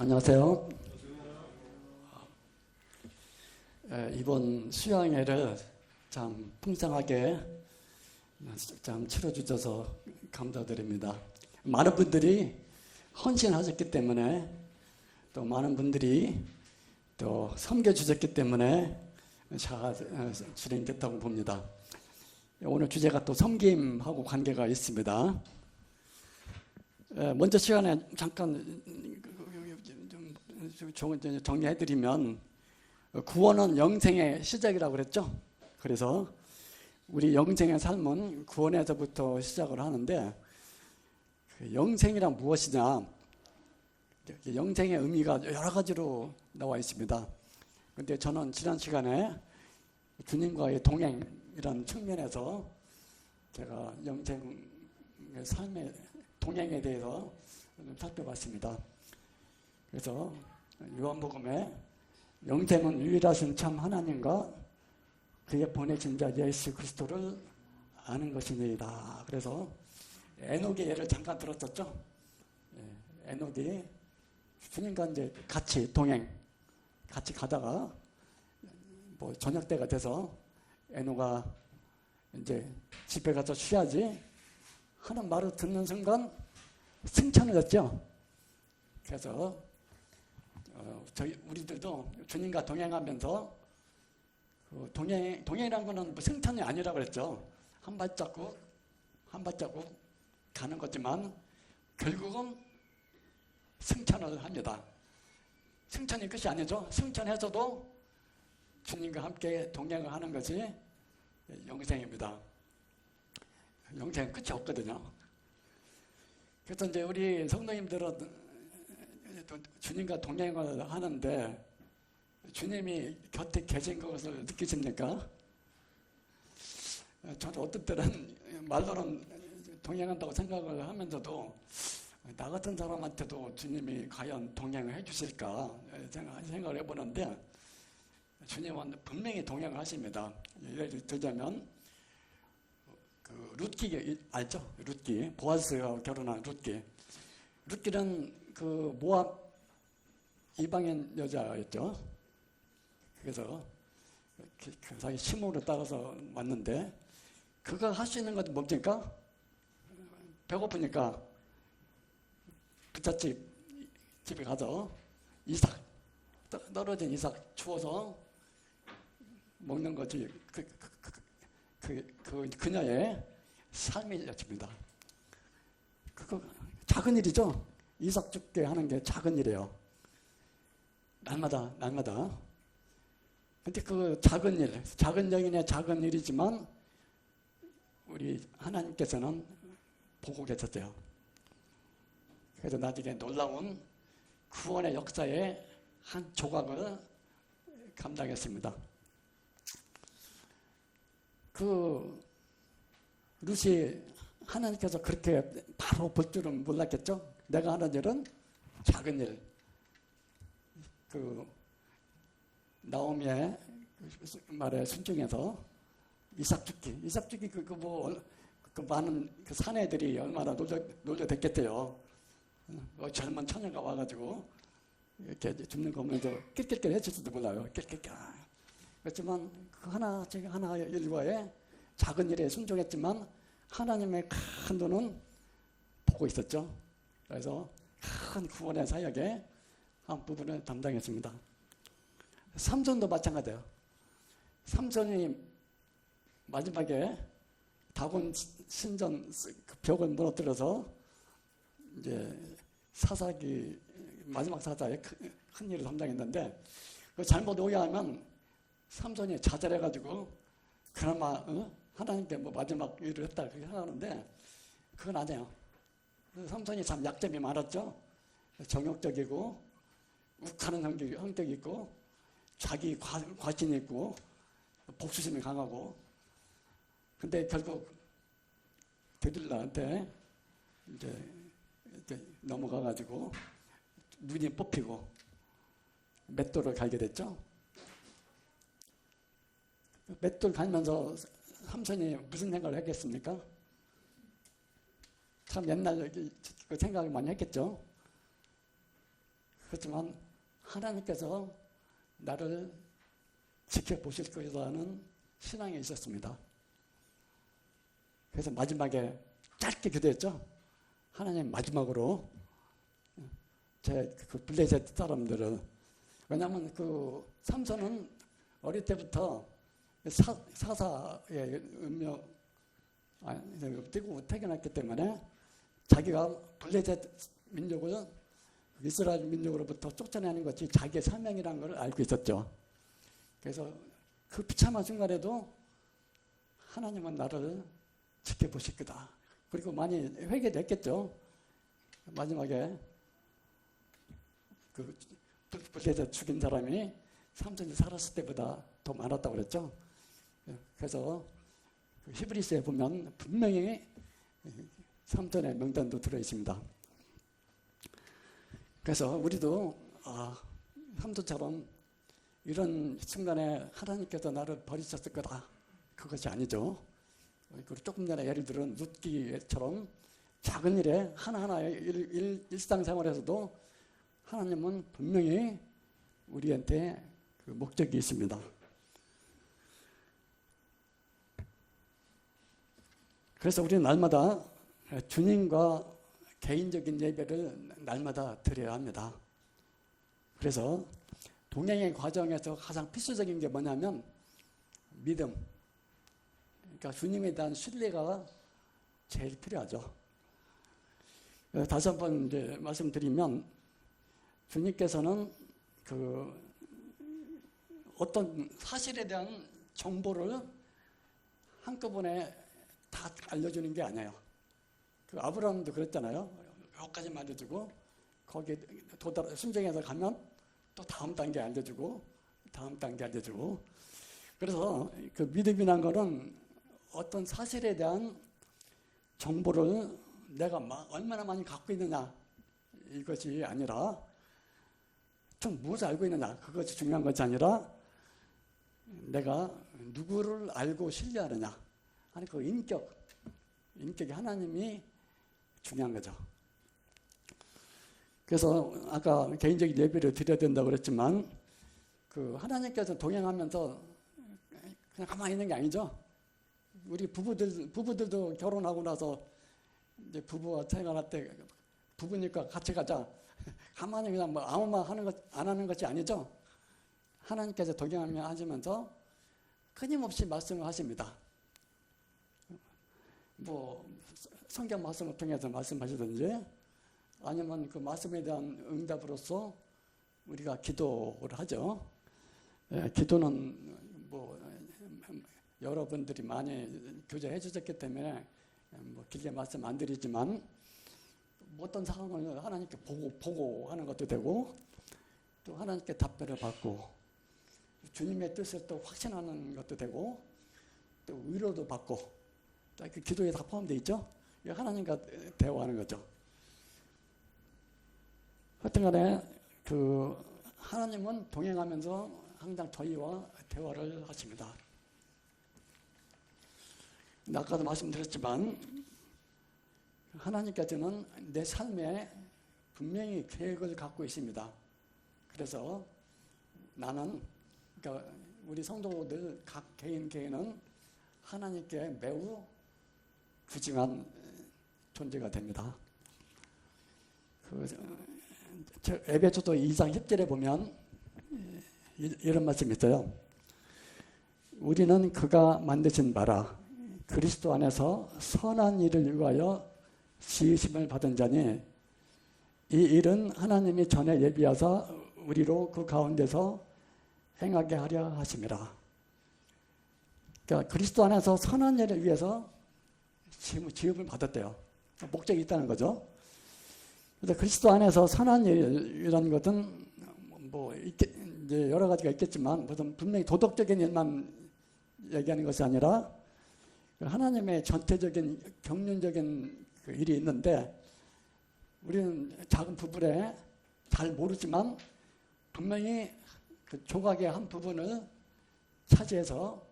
안녕하세요. 이번 수양회를 참 풍성하게 참 치러주셔서 감사드립니다. 많은 분들이 헌신하셨기 때문에 또 많은 분들이 또 섬겨주셨기 때문에 잘 진행됐다고 봅니다. 오늘 주제가 또 섬김하고 관계가 있습니다. 먼저 시간에 잠깐 좀 정리해드리면 구원은 영생의 시작이라고 그랬죠. 그래서 우리 영생의 삶은 구원에서부터 시작을 하는데 영생이란 무엇이냐? 영생의 의미가 여러 가지로 나와 있습니다. 그런데 저는 지난 시간에 주님과의 동행이라는 측면에서 제가 영생의 삶의 동행에 대해서 좀 살펴봤습니다. 그래서 요한복음에 영생은 유일하신 참 하나님과 그의 보내신 자 예수 그리스도를 아는 것이니이다. 그래서 에녹의 예를 잠깐 들었었죠. 에녹이 주님과 이제 같이 동행, 같이 가다가 뭐 저녁 때가 돼서 에녹아 이제 집에 가서 쉬어야지 하는 말을 듣는 순간 승천을 했죠. 그래서 우리들도 주님과 동행하면서 동행이란 거는 뭐 승천이 아니라고 그랬죠. 한 발자국 가는 거지만 결국은 승천을 합니다. 승천이 끝이 아니죠. 승천해서도 주님과 함께 동행을 하는 것이 영생입니다. 영생은 끝이 없거든요. 그래서 이제 우리 성도님들은 주님과 동행을 하는데 주님이 곁에 계신 것을 느끼십니까? 저도 어떤 때는 말로는 동행한다고 생각을 하면서도 나 같은 사람한테도 주님이 과연 동행을 해주실까 생각을 해보는데 주님은 분명히 동행을 하십니다. 예를 들자면 그 룻기 알죠? 룻기, 보아스와 결혼한 룻기. 룻기는 그 모압 이방인 여자였죠. 그래서 자기 시므로 따라서 왔는데 그가 할 수 있는 것은 뭡니까? 배고프니까 부잣집 집에 가서 이삭 떨어진 이삭 주워서 먹는 거지. 그녀의 삶이었습니다. 그거 작은 일이죠. 이삭 죽게 하는 게 작은 일이에요. 날마다. 근데 그 작은 일, 작은 여인의 작은 일이지만 우리 하나님께서는 보고 계셨어요. 그래서 나중에 놀라운 구원의 역사의 한 조각을 감당했습니다. 그 룻이 하나님께서 그렇게 바로 볼 줄은 몰랐겠죠. 내가 하는 일은 작은 일. 그 나오미의 말에 순종해서 이삭 죽기 그 많은 그 사내들이 얼마나 놀려댔겠대요. 젊은 처녀가 와가지고 이렇게 죽는 거 보면서 낄낄낄 했을지도 몰라요. 낄낄낄. 그렇지만 그 하나 일과의 작은 일에 순종했지만 하나님의 큰 눈은 보고 있었죠. 그래서 큰 구원의 사역에 한 부분을 담당했습니다. 삼손도 마찬가지예요. 삼손이 마지막에 다곤 신전 그 벽을 무너뜨려서 이제 사사기 마지막 사사에 큰 일을 담당했는데 그 잘못 오해하면 삼손이 자살해가지고 그나마 하나님께 뭐 마지막 일을 했다 그렇게 생각하는데 그건 아니에요. 삼손이 참 약점이 많았죠. 정욕적이고 욱하는 성격이 있고 자기 과신이 있고 복수심이 강하고 근데 결국 데릴라한테 이제 넘어가가지고 눈이 뽑히고 맷돌을 갈게 됐죠. 맷돌 갈면서 삼손이 무슨 생각을 했겠습니까? 참 옛날 그 생각을 많이 했겠죠. 그렇지만 하나님께서 나를 지켜보실 것이라는 신앙이 있었습니다. 그래서 마지막에 짧게 기도했죠. 하나님, 마지막으로 제 그 블레셋 사람들을, 왜냐하면 그 삼손은 어릴 때부터 사사의 음료 띄고 태어났기 때문에 자기가 블레셋 민족을 이스라엘 민족으로부터 쫓아내는 것이 자기의 사명이라는 걸 알고 있었죠. 그래서 그 비참한 순간에도 하나님은 나를 지켜보실 거다. 그리고 많이 회개됐겠죠. 마지막에 그 블레셋 죽인 사람이 삼손이 살았을 때보다 더 많았다고 그랬죠. 그래서 그 히브리서에 보면 분명히 삼손의 명단도 들어있습니다. 그래서 우리도 삼손처럼 이런 순간에 하나님께서 나를 버리셨을 거다, 그것이 아니죠. 그리고 조금 전에 예를 들어 룻기처럼 작은 일에 하나하나의 일상생활에서도 하나님은 분명히 우리한테 그 목적이 있습니다. 그래서 우리는 날마다 주님과 개인적인 예배를 날마다 드려야 합니다. 그래서 동행의 과정에서 가장 필수적인 게 뭐냐면 믿음. 그러니까 주님에 대한 신뢰가 제일 필요하죠. 다시 한번 이제 말씀드리면, 주님께서는 그 어떤 사실에 대한 정보를 한꺼번에 다 알려주는 게 아니에요. 그 아브라함도 그랬잖아요. 여기까지만 알려주고 거기에 순종해서 가면 또 다음 단계 알려주고 다음 단계 알려주고. 그래서 그 믿음이란 거는 어떤 사실에 대한 정보를 내가 얼마나 많이 갖고 있느냐, 이것이 아니라 좀 무엇을 알고 있느냐, 그것이 중요한 것이 아니라 내가 누구를 알고 신뢰하느냐 하는 그 인격이 하나님이 중요한 거죠. 그래서 아까 개인적인 예배를 드려야 된다고 그랬지만, 그 하나님께서 동행하면서 그냥 가만히 있는 게 아니죠. 우리 부부들도 결혼하고 나서 이제 부부와 생활할 때 부부니까 같이 가자, 가만히 그냥 뭐 아무 말 안 하는 것이 아니죠. 하나님께서 동행하며 하시면서 끊임없이 말씀을 하십니다. 뭐 성경 말씀을 통해서 말씀하시든지, 아니면 그 말씀에 대한 응답으로서 우리가 기도를 하죠. 기도는 뭐 여러분들이 많이 교제해 주셨기 때문에 뭐 길게 말씀 안 드리지만, 어떤 상황을 하나님께 보고 하는 것도 되고, 또 하나님께 답변을 받고, 주님의 뜻을 또 확신하는 것도 되고, 또 위로도 받고, 그 기도에 다 포함되어 있죠. 하나님과 대화하는 거죠. 하여튼 간에 그 하나님은 동행하면서 항상 저희와 대화를 하십니다. 아까도 말씀드렸지만, 하나님께서는 내 삶에 분명히 계획을 갖고 있습니다. 그래서 나는, 그러니까 우리 성도들 각 개인은 하나님께 매우 귀중한 존재가 됩니다. 에베소서 2장 10절에 보면 이런 말씀이 있어요. 우리는 그가 만드신 바라 그리스도 안에서 선한 일을 위하여 지으심을 받은 자니, 이 일은 하나님이 전에 예비하사 우리로 그 가운데서 행하게 하려 하심이라. 그러니까 그리스도 안에서 선한 일을 위해서 지음을 받았대요. 목적이 있다는 거죠. 그래서 그리스도 안에서 선한 일이라는 것은 뭐 이제 여러 가지가 있겠지만, 무슨 분명히 도덕적인 일만 얘기하는 것이 아니라 하나님의 전체적인 경륜적인 그 일이 있는데, 우리는 작은 부분에 잘 모르지만 분명히 그 조각의 한 부분을 차지해서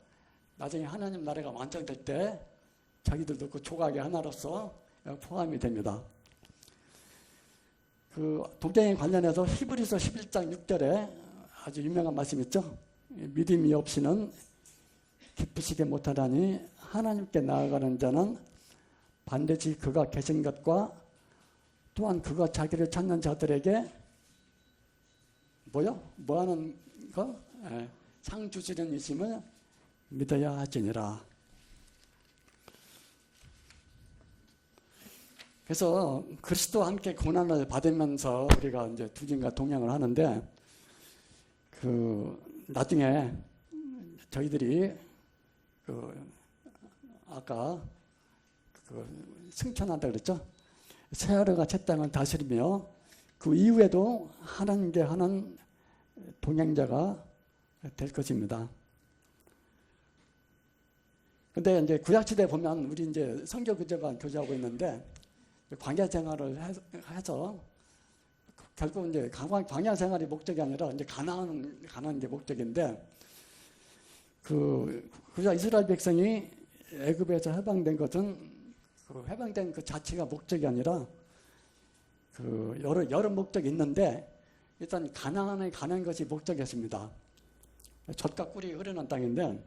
나중에 하나님 나라가 완성될 때 자기들도 그 조각의 하나로서 포함이 됩니다. 그 독생에 관련해서 히브리서 11장 6절에 아주 유명한 말씀 있죠. 믿음이 없이는 기쁘시게 못하다니 하나님께 나아가는 자는 반드시 그가 계신 것과 또한 그가 자기를 찾는 자들에게 뭐 하는 거? 상 주시는 이심을 믿어야 하지니라. 그래서 그리스도와 함께 고난을 받으면서 우리가 이제 두진과 동행을 하는데, 나중에 저희들이 아까 승천한다 그랬죠. 새하루가 첫 땅을 다스리며 그 이후에도 하나님께 하는 동행자가 될 것입니다. 근데 이제 구약시대에 보면 우리 이제 성교교제반 교제하고 있는데, 광야 생활을 해서 결국 이제 광야 생활이 목적이 아니라 이제 가나안 게 목적인데, 그저 이스라엘 백성이 애굽에서 해방된 것은 해방된 그 자체가 목적이 아니라 여러 목적이 있는데, 일단 가나안에 가는 것이 목적이었습니다. 젖과 꿀이 흐르는 땅인데,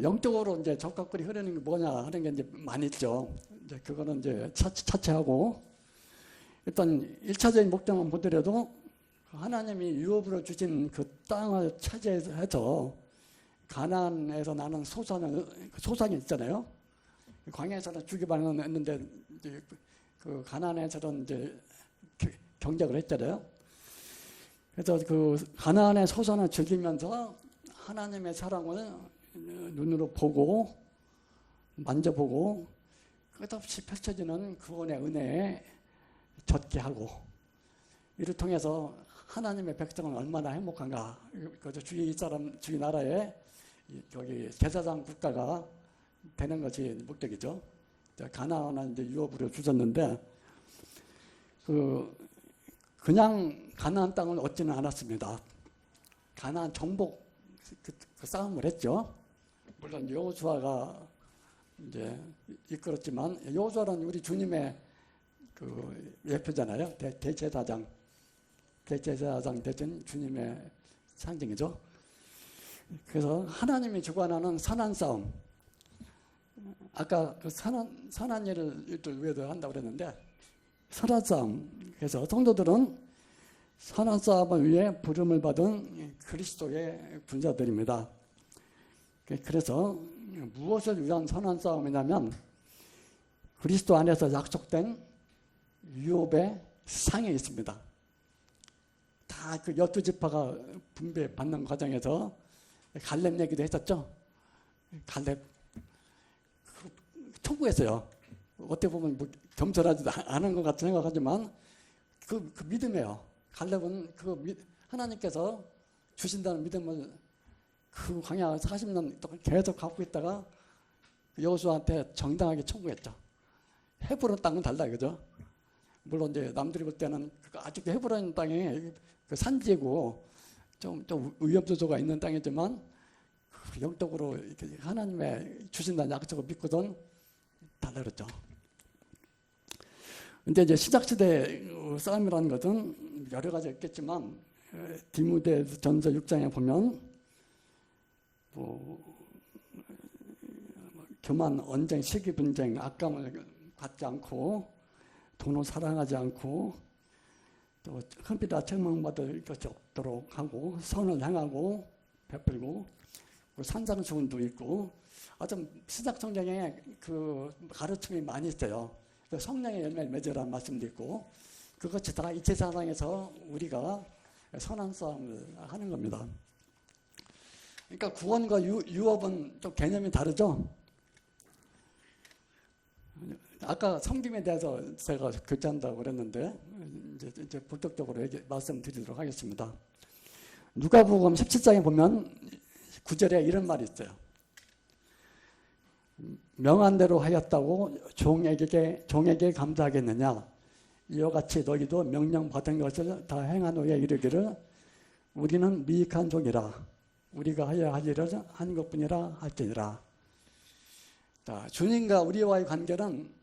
영적으로 이제 젖과 꿀이 흐르는 게 뭐냐 하는 게 이제 많이 있죠. 이제 그거는 이제 차치하고, 일단 1차적인 목적만 보더라도 하나님이 유업으로 주신 그 땅을 차지해서 가나안에서 나는 소산이 있잖아요. 광야에서는 주기반은 했는데 그 가나안에서는 이제 경작을 했잖아요. 그래서 그 가나안의 소산을 즐기면서 하나님의 사랑을 눈으로 보고 만져보고 끝없이 펼쳐지는 구원의 은혜에 젖게 하고, 이를 통해서 하나님의 백성은 얼마나 행복한가. 주위 나라에 여기 제사장 국가가 되는 것이 목적이죠. 가나안은 이제 유업으로 주셨는데, 그냥 가나안 땅을 얻지는 않았습니다. 가나안 정복 그 싸움을 했죠. 물론 여호수아가 이제 이끌었지만, 여호수아는 우리 주님의 예표잖아요. 대제사장 대신 주님의 상징이죠. 그래서 하나님이 주관하는 선한 싸움, 아까 그 선한 일을 위해서 한다고 그랬는데, 선한 싸움. 그래서 성도들은 선한 싸움을 위해 부름을 받은 그리스도의 군사들입니다. 그래서 무엇을 위한 선한 싸움이냐면, 그리스도 안에서 약속된 유업의 상이 있습니다. 다 그 12지파가 분배받는 과정에서 갈렙 얘기도 했었죠. 갈렙 청구했어요. 어떻게 보면 뭐 겸손하지도 않은 것 같은 생각하지만 그 믿음이에요. 갈렙은 하나님께서 주신다는 믿음을 그 광야 40년 동안 계속 갖고 있다가 여호수아한테 정당하게 청구했죠. 헤브론 땅은 달라 이거죠. 물론 이제 남들이 볼 때는 아직도 헤브론 땅이 그 산지고 좀 위험 요소가 있는 땅이지만, 영적으로 이렇게 하나님의 주신다는 약속을 믿고선 달라졌죠. 근데 이제 시작시대 싸움이라는 것은 여러 가지 있겠지만, 디모데전서 6장에 보면 교만, 언쟁, 시기, 분쟁, 악감을 갖지 않고, 돈을 사랑하지 않고, 또 흠비다 책망받을 것이 없도록 하고, 선을 향하고 베풀고, 산상수훈도 있고, 아주 신약 성경에 그 가르침이 많이 있어요. 성령의 열매를 맺으라는 말씀도 있고, 그것이 다 이체 세상에서 우리가 선한 싸움을 하는 겁니다. 그러니까 구원과 유업은 좀 개념이 다르죠. 아까 섬김에 대해서 제가 교체한다고 그랬는데, 이제 본격적으로 말씀드리도록 하겠습니다. 누가복음 17장에 보면 9절에 이런 말이 있어요. 명한 대로 하였다고 종에게 감사하겠느냐? 이와 같이 너희도 명령받은 것을 다 행한 후에 이르기를 우리는 미익한 종이라, 우리가 하여야 할 일을 한 것뿐이라 할지니라. 주님과 우리와의 관계는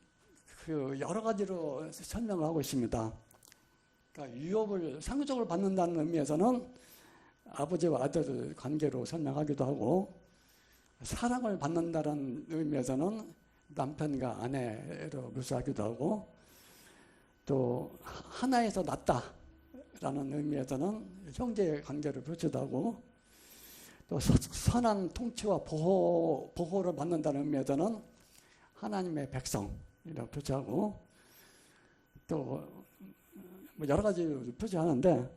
여러 가지로 설명을 하고 있습니다. 그러니까 유업을 상속을 받는다는 의미에서는 아버지와 아들 관계로 설명하기도 하고, 사랑을 받는다는 의미에서는 남편과 아내로 묘사하기도 하고, 또 하나에서 낫다라는 의미에서는 형제 관계를 표시도 하고, 또 선한 통치와 보호를 받는다는 의미에서는 하나님의 백성이라고 표시하고, 또 뭐 여러 가지 표시하는데,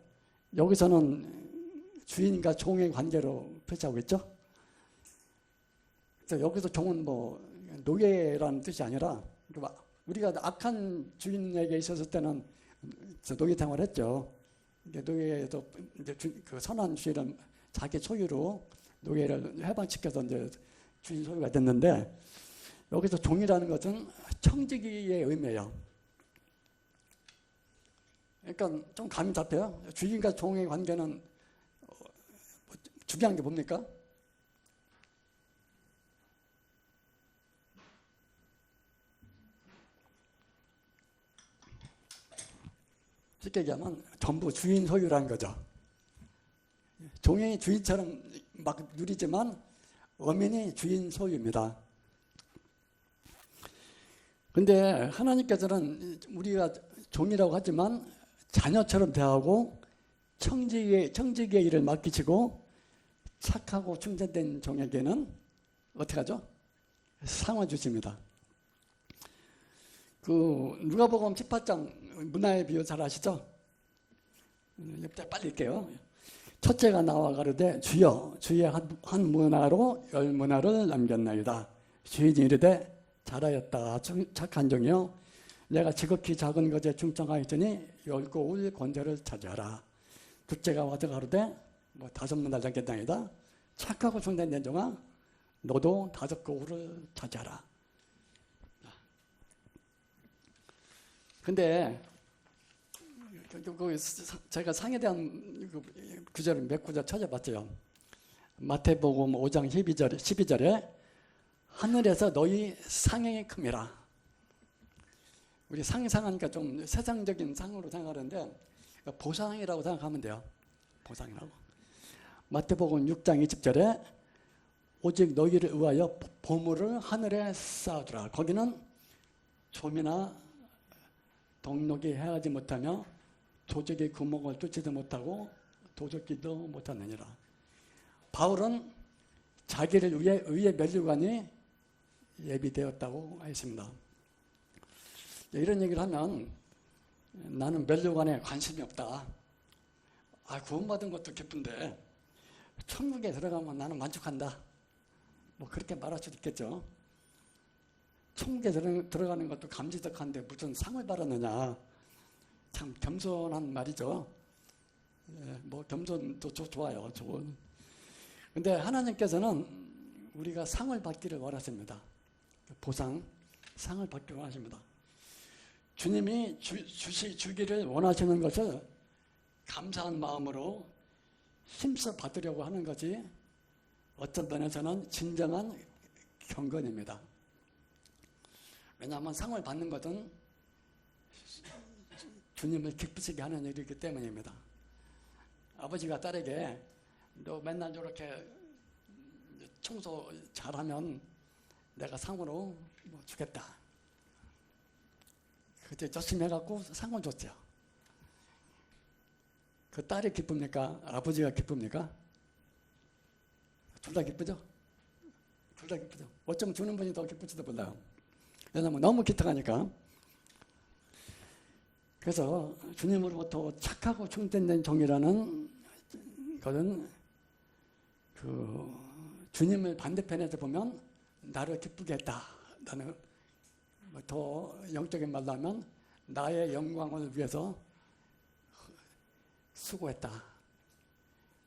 여기서는 주인과 종의 관계로 표시하고 있죠. 여기서 종은 뭐 노예라는 뜻이 아니라, 우리가 악한 주인에게 있었을 때는 노예 생활을 했죠. 노예에서 이제 그 선한 주인은 자기 소유로 노예를 해방시켜서 이제 주인 소유가 됐는데, 여기서 종이라는 것은 청지기의 의미예요. 그러니까 좀 감이 잡혀요. 주인과 종의 관계는 중요한 게 뭡니까? 쉽게 얘기하면 전부 주인 소유라는 거죠. 종이 주인처럼 막 누리지만 어민이 주인 소유입니다. 근데 하나님께서는 우리가 종이라고 하지만 자녀처럼 대하고 청지기의 일을 맡기시고, 착하고 충성된 종에게는 어떻게 하죠? 상을 주십니다. 그 누가복음 18장 문화의 비유 잘 아시죠? 빨리 읽게요. 첫째가 나와 가로되 주여 주의 한 문화로 열 문화를 남겼나이다. 주인이 이르되 잘하였다 착한 종이여, 내가 지극히 작은 것에 충성하였더니 열고 울 권세를 차지하라. 둘째가 와서 가로되 뭐 5문화를 남겼나이다. 착하고 충성된 종아, 너도 5고울을 차지하라. 근데 제가 상에 대한 구절을 몇 구절 찾아봤어요. 마태복음 5장 12절에 하늘에서 너희 상이 큼이라. 우리 상하니까 좀 세상적인 상으로 생각하는데 보상이라고 생각하면 돼요. 보상이라고. 마태복음 6장 20절에 오직 너희를 위하여 보물을 하늘에 쌓아두라. 거기는 좀이나 동록이 행하지 못하며 도적의 구멍을 뚫지도 못하고 도적기도 못하느니라. 바울은 자기를 위해 의의 면류관이 예비되었다고 했습니다. 이런 얘기를 하면 나는 면류관에 관심이 없다. 구원받은 것도 기쁜데 천국에 들어가면 나는 만족한다. 뭐 그렇게 말할 수도 있겠죠. 천국에 들어가는 것도 감지덕한데 무슨 상을 받았느냐. 참 겸손한 말이죠. 뭐 겸손도 좋아요. 좋은. 근데 하나님께서는 우리가 상을 받기를 원하십니다. 보상, 상을 받기를 원하십니다. 주님이 주기를 원하시는 것을 감사한 마음으로 힘써 받으려고 하는 것이 어떤 면에서는 진정한 경건입니다. 왜냐하면 상을 받는 것은 주님을 기쁘시게 하는 일이기 때문입니다. 아버지가 딸에게 너 맨날 저렇게 청소 잘하면 내가 상으로 뭐 주겠다. 그때 열심히 해갖고 상을 줬죠. 그 딸이 기쁩니까? 아버지가 기쁩니까? 둘 다 기쁘죠? 둘 다 기쁘죠. 어쩌면 주는 분이 더 기쁠지도 몰라요. 왜냐하면 너무 기특하니까. 그래서 주님으로부터 착하고 충성된 종이라는 것은 그 주님을 반대편에서 보면 나를 기쁘게 했다. 나는 더 영적인 말로 하면 나의 영광을 위해서 수고했다.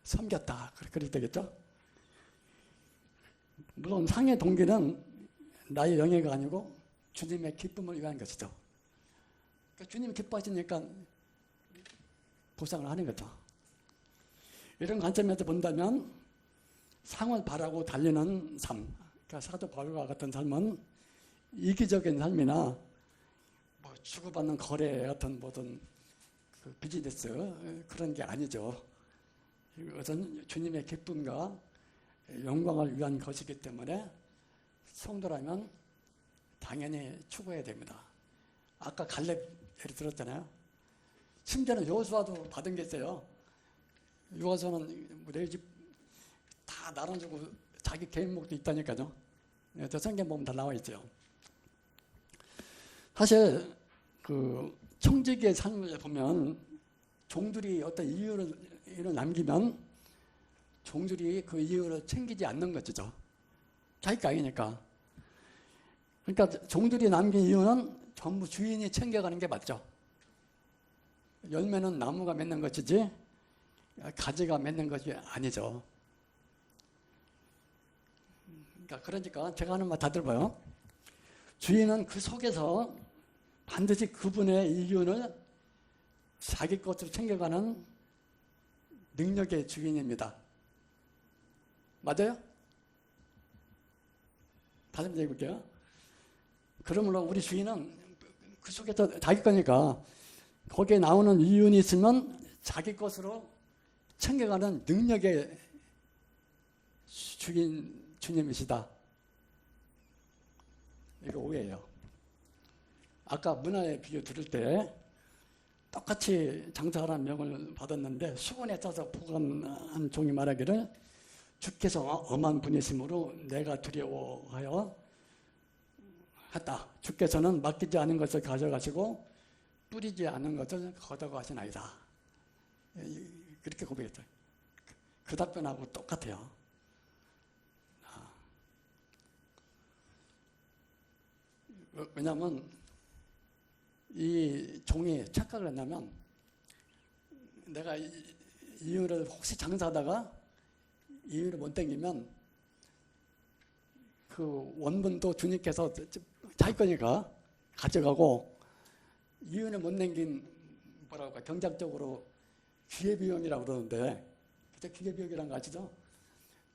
섬겼다. 그렇게 되겠죠? 물론 상의 동기는 나의 영예가 아니고 주님의 기쁨을 위한 것이죠. 그러니까 주님이 기뻐하시니까 보상을 하는 거죠. 이런 관점에서 본다면 상을 바라고 달리는 삶, 그러니까 사도 바울과 같은 삶은 이기적인 삶이나 뭐 주고받는 거래 같은 모든 그 비즈니스 그런 게 아니죠. 이것은 주님의 기쁨과 영광을 위한 것이기 때문에 성도라면 당연히 추구해야 됩니다. 아까 갈렙 예를 들었잖아요. 심지어는 여호수아도 받은 게 있어요. 여호수아는 내 집 다 나눠주고 자기 개인 목도 있다니까요. 저 성경 보면 다 나와 있죠. 사실 그 청지기의 삶을 보면 종들이 어떤 이유를 남기면 종들이 그 이유를 챙기지 않는 것이죠. 자기가 아니니까. 그러니까 종들이 남긴 이유는 전부 주인이 챙겨가는 게 맞죠. 열매는 나무가 맺는 것이지 가지가 맺는 것이 아니죠. 그러니까 제가 하는 말 다 들어봐요. 주인은 그 속에서 반드시 그분의 이윤을 자기 것으로 챙겨가는 능력의 주인입니다. 맞아요? 다시 한번 얘기해볼게요. 그러므로 우리 주인은 그 속에서 자기 거니까 거기에 나오는 이윤이 있으면 자기 것으로 챙겨가는 능력의 주님이시다. 이거 오해예요. 아까 문화의 비유 들을 때 똑같이 장사하라는 명을 받았는데 수건에 짜서 보관한 종이 말하기를 주께서 엄한 분이심으로 내가 두려워하여 했다. 주께서는 맡기지 않은 것을 가져가시고 뿌리지 않은 것을 걷어가시나이다. 그렇게 고백했어요. 그 답변하고 똑같아요. 왜냐하면 이 종이 착각을 했냐면 내가 이유를 혹시 장사하다가 이유를 못 땡기면 그 원본도 주님께서 자기 거니까 가져가고 이윤을 못 남긴 뭐라고 할까 경작적으로 기회비용이라고 그러는데 그때 기회비용이란 거 아시죠?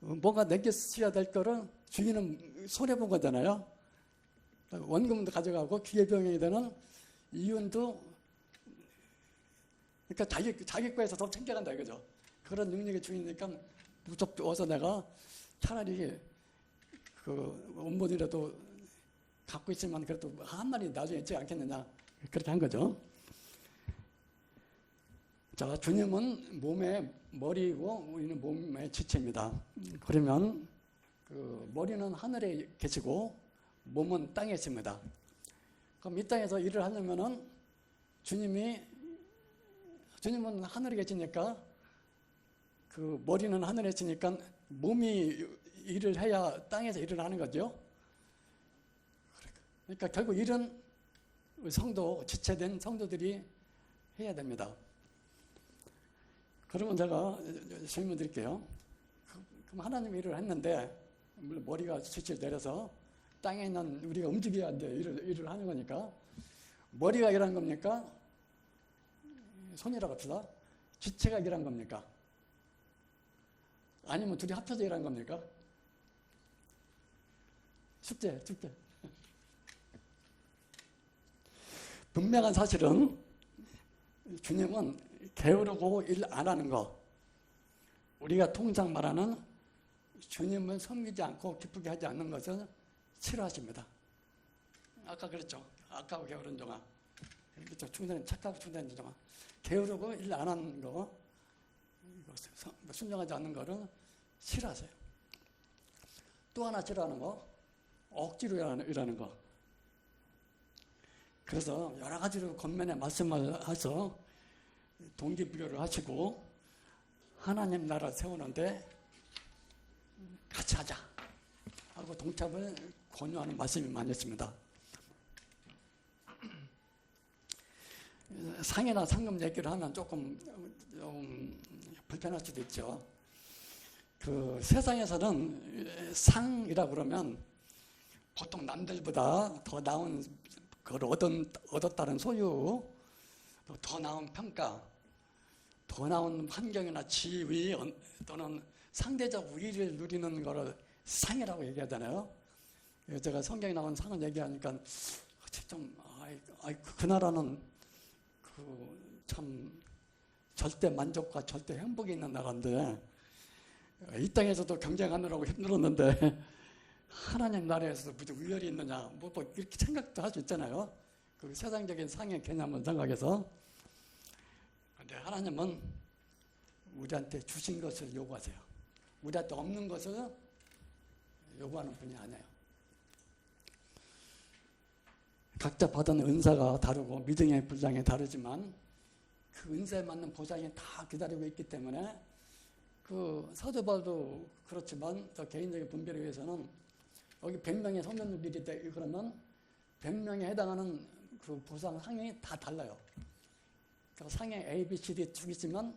뭔가 남겼어야 될 거를 주인은 손해본 거잖아요. 원금도 가져가고 기회비용이 되는 이윤도 그러니까 자기 거에서 더 챙겨간다 이거죠. 그런 능력의 주인이니까 무섭워서 내가 차라리 그 원본이라도 갖고 있으면 그래도 한 마리 나중에 있지 않겠느냐 그렇게 한 거죠. 자, 주님은 몸의 머리이고 우리는 몸의 지체입니다. 그러면 그 머리는 하늘에 계시고 몸은 땅에 있습니다. 그럼 이 땅에서 일을 하려면은 주님은 하늘에 계시니까 그 머리는 하늘에 있으니까 몸이 일을 해야 땅에서 일을 하는 거죠. 그러니까 결국 일은 지체된 성도들이 해야 됩니다. 그러면 제가 질문 드릴게요. 그럼 하나님이 일을 했는데 물론 머리가 지칠 내려서 땅에 있는 우리가 움직여야 돼 일을 하는 거니까 머리가 일하는 겁니까? 손이라고 합시다. 지체가 일하는 겁니까? 아니면 둘이 합쳐서 일하는 겁니까? 숙제. 분명한 사실은 주님은 게으르고 일 안 하는 거, 우리가 통상 말하는 주님을 섬기지 않고 기쁘게 하지 않는 것을 싫어하십니다. 아까 그랬죠. 아까 게으른 종아. 그렇죠. 착하고 충성된 종아. 게으르고 일 안 하는 거, 순종하지 않는 거를 싫어하세요. 또 하나 싫어하는 거, 억지로 일하는 거. 그래서 여러 가지로 겉면에 말씀을 해서 동기부여를 하시고 하나님 나라 세우는데 같이 하자 하고 동참을 권유하는 말씀이 많이 있습니다. 상이나 상금 얘기를 하면 조금 불편할 수도 있죠. 그 세상에서는 상이라고 그러면 보통 남들보다 더 나은 그걸 얻었다는 소유, 더 나은 평가, 더 나은 환경이나 지위 또는 상대적 우위를 누리는 거를 상이라고 얘기하잖아요. 제가 성경에 나온 상을 얘기하니까 좀 그 나라는 그 참 절대 만족과 절대 행복이 있는 나라인데 이 땅에서도 경쟁하느라고 힘들었는데 하나님 나라에서도 무슨 우열이 있느냐 뭐 이렇게 생각도 할 수 있잖아요. 그 세상적인 상의 개념을 생각해서. 그런데 하나님은 우리한테 주신 것을 요구하세요. 우리한테 없는 것을 요구하는 분이 아니에요. 각자 받은 은사가 다르고 믿음의 분량이 다르지만 그 은사에 맞는 보상이 다 기다리고 있기 때문에 그 사도 바울도 그렇지만 저 개인적인 분별을 위해서는 여기 100명의 성도들이 있다 그러면 100명에 해당하는 그 보상 상이 다 달라요. 그러니까 상에 A, B, C, D 쭉 있지만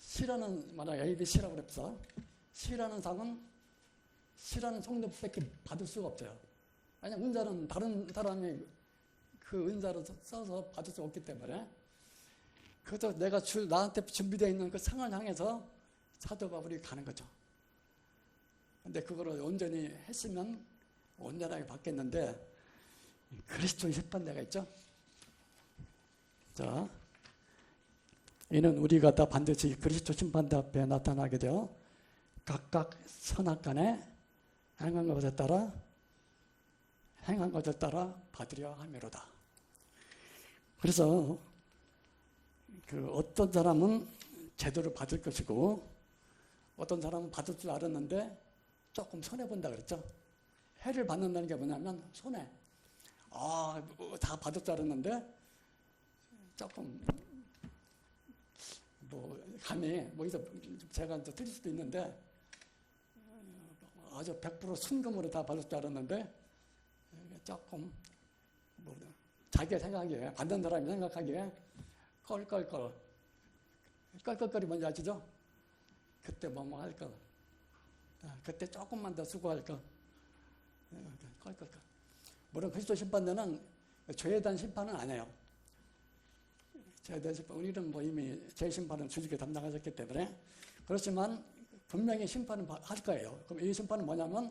C라는 만약 A, B, C라고 그랬어. C라는 상은 C라는 성도밖에 받을 수가 없어요. 왜냐하면 은사는 다른 사람이 그 은사를 써서 받을 수 없기 때문에. 그래서 내가 나한테 준비되어 있는 그 상을 향해서 사도 바울이 가는 거죠. 근데 그거를 온전히 했으면 온전하게 받겠는데 그리스도의 심판대가 있죠. 자, 이는 우리가 다 반드시 그리스도 심판대 앞에 나타나게 되어 각각 선악간에 행한 것에 따라 받으려 함이로다. 그래서 그 어떤 사람은 제대로 받을 것이고 어떤 사람은 받을 줄 알았는데 조금 손해본다 그랬죠. 해를 받는다는 게 뭐냐면 손해. 다 받을 줄 알았는데 조금 감히 여기서 제가 또 틀릴 수도 있는데 아주 100% 순금으로 다 받을 줄 알았는데 조금 자기가 생각하기에 받는 사람이 생각하기에 껄껄거리 뭔지 아시죠? 그때 뭐뭐 할까? 그때 조금만 더 수고할 거. 껄껄. 물론 그리스도 심판대는 죄에 대한 심판은 아니에요. 죄에 대한 심판, 우리는 이미 죄 심판은 주님께 담당하셨기 때문에. 그렇지만 분명히 심판은 할 거예요. 그럼 이 심판은 뭐냐면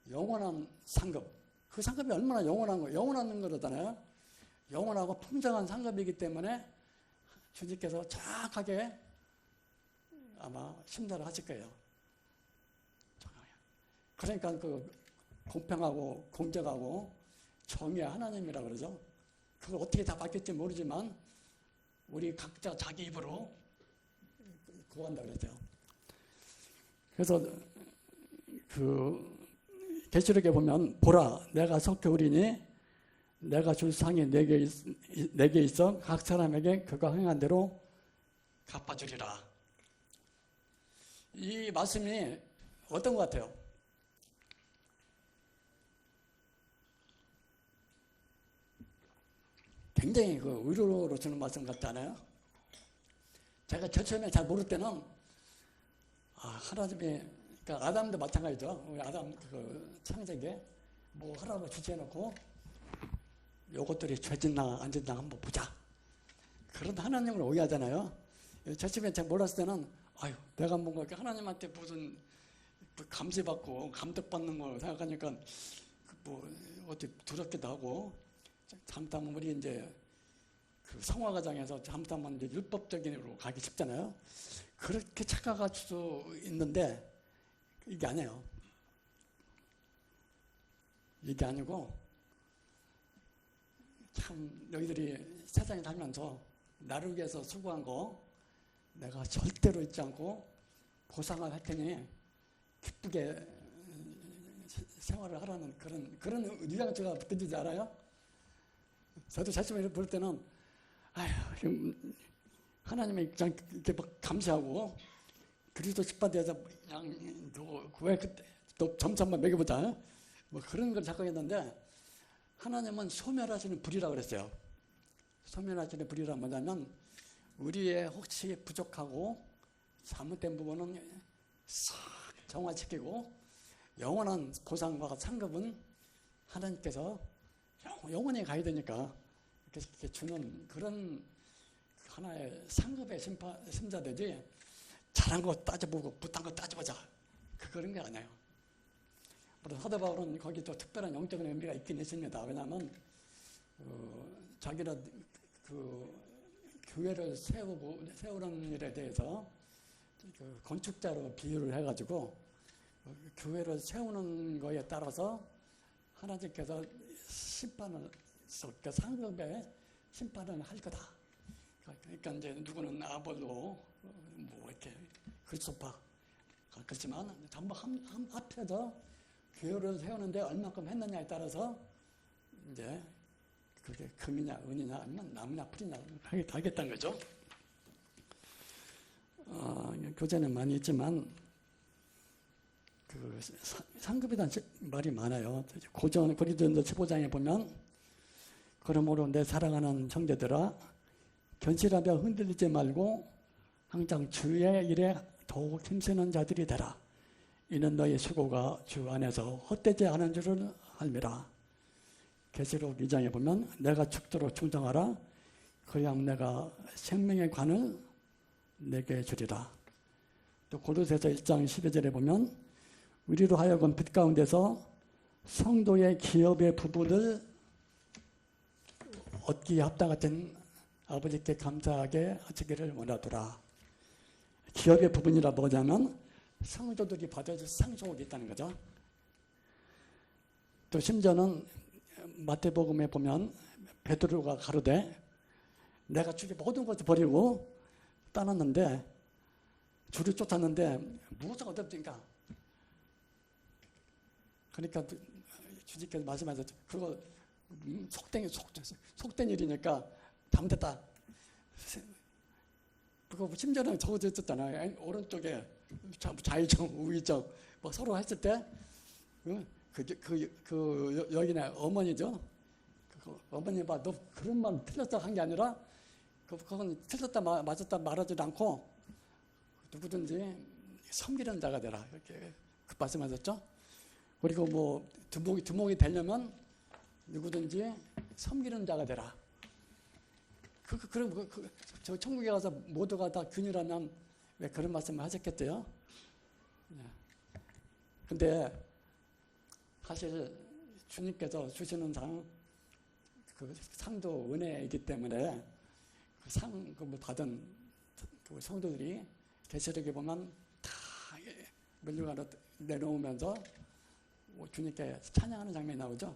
영원한 상급. 그 상급이 얼마나 영원한 거잖아요. 영원하고 풍성한 상급이기 때문에 주님께서 정확하게 아마 심사를 하실 거예요. 그러니까 그 공평하고 공정하고 정의의 하나님이라고 그러죠. 그걸 어떻게 다 받겠지 모르지만 우리 각자 자기 입으로 구한다 그랬죠. 그래서 그 계시록에 보면 보라 내가 석겨우리니 내가 줄 상이 내게 있어 각 사람에게 그가 행한 대로 갚아주리라. 이 말씀이 어떤 것 같아요? 굉장히 그 위로로 주는 말씀 같지 않아요? 제가 처음에 잘 모를 때는 하나님이 그러니까 아담도 마찬가지죠. 우리 아담 그 창세기에 뭐 하라고 주제해놓고 요것들이 죄짓나 안 짓나 한번 보자. 그런 하나님을 오해하잖아요. 처음에 잘 몰랐을 때는 내가 뭔가 하나님한테 무슨 감시받고 감독받는 걸 생각하니까 어디 두렵기도 하고 잘못하면 우리 이제 그 성화 과정에서 잘못하면 이제 율법적인으로 가기 쉽잖아요. 그렇게 착각할 수도 있는데 이게 아니에요. 이게 아니고 참 너희들이 세상에 살면서 나를 위해서 수고한 거 내가 절대로 잊지 않고 보상을 할 테니 기쁘게 생활을 하라는 그런 뉘앙스가 느껴지지 않아요? 저도 자신을 볼 때는 하나님의 입장 이렇게 막 감시하고 그리스도 심판대에서 그냥 왜 그때 또 점수 한번 매겨보자 뭐 그런 걸 착각했는데 하나님은 소멸하시는 불이라고 그랬어요. 소멸하시는 불이란 뭐냐면 우리의 혹시 부족하고 잘못된 부분은 싹 정화시키고 영원한 보상과 상급은 하나님께서 영원히 가야 되니까 이렇게 주는 그런 하나의 상급의 심사되지 잘한 거 따져보고 못한 거 따져보자 그런 게 아니에요. 물론 사도 바울은 거기 또 특별한 영적인 의미가 있긴 있습니다. 왜냐하면 자기는 그 교회를 세우는 일에 대해서 그 건축자로 비유를 해가지고 교회를 세우는 거에 따라서 하나님께서 심판을, 상급의 심판을 할 거다. 그러니까 이제 누구는 아볼로, 뭐 이렇게 그리스도파 그렇지만 전부 합해서 교회를 세우는데 얼마큼 했느냐에 따라서 이제 그게 금이냐 은이냐 아니면 나무냐 풀이냐 하겠다는 거죠. 교재는 많이 있지만 그 상급이라는 말이 많아요. 고린도전서 15장에 보면 그러므로 내 사랑하는 형제들아 견실하며 흔들리지 말고 항상 주의 일에 더욱 힘쓰는 자들이 되라. 이는 너희 수고가 주 안에서 헛되지 않은 줄을 알미라. 계시록 2장에 보면 내가 죽도록 충성하라. 그리하면 내가 생명의 관을 내게 주리라. 또 고린도전서 1장 12절에 보면 우리로 하여금 빛 가운데서 성도의 기업의 부분을 얻기에 합당하신 아버지께 감사하게 하시기를 원하더라. 기업의 부분이라 뭐냐면 성도들이 받아줄 상속이 있다는 거죠. 또 심지어는 마태복음에 보면 베드로가 가로되 내가 주의 모든 것을 버리고 떠났는데 주를 쫓았는데 무엇을 얻었습니까? 그러니까 주님께서 말씀하셨죠. 그거 속된 일이니까 잘못했다. 그거 심지어는 적어져 있었잖아요. 오른쪽에 좌의정, 우의정 뭐 서로 했을 때 여기네 어머니죠. 어머니 봐, 너 그런 말 틀렸다 한 게 아니라 그건 틀렸다 맞았다 말하지도 않고 누구든지 섬기는 자가 되라 이렇게 그 말씀하셨죠. 그리고 뭐 두목이 되려면 누구든지 섬기는 자가 되라. 그럼 저 천국에 가서 모두가 다 균이라면 왜 그런 말씀을 하셨겠대요? 근데 사실 주님께서 주시는 그 상도 은혜이기 때문에 그 뭐 받은 그 성도들이 계시록에 보면 다 면류관으로 내놓으면서 주님께 찬양하는 장면이 나오죠.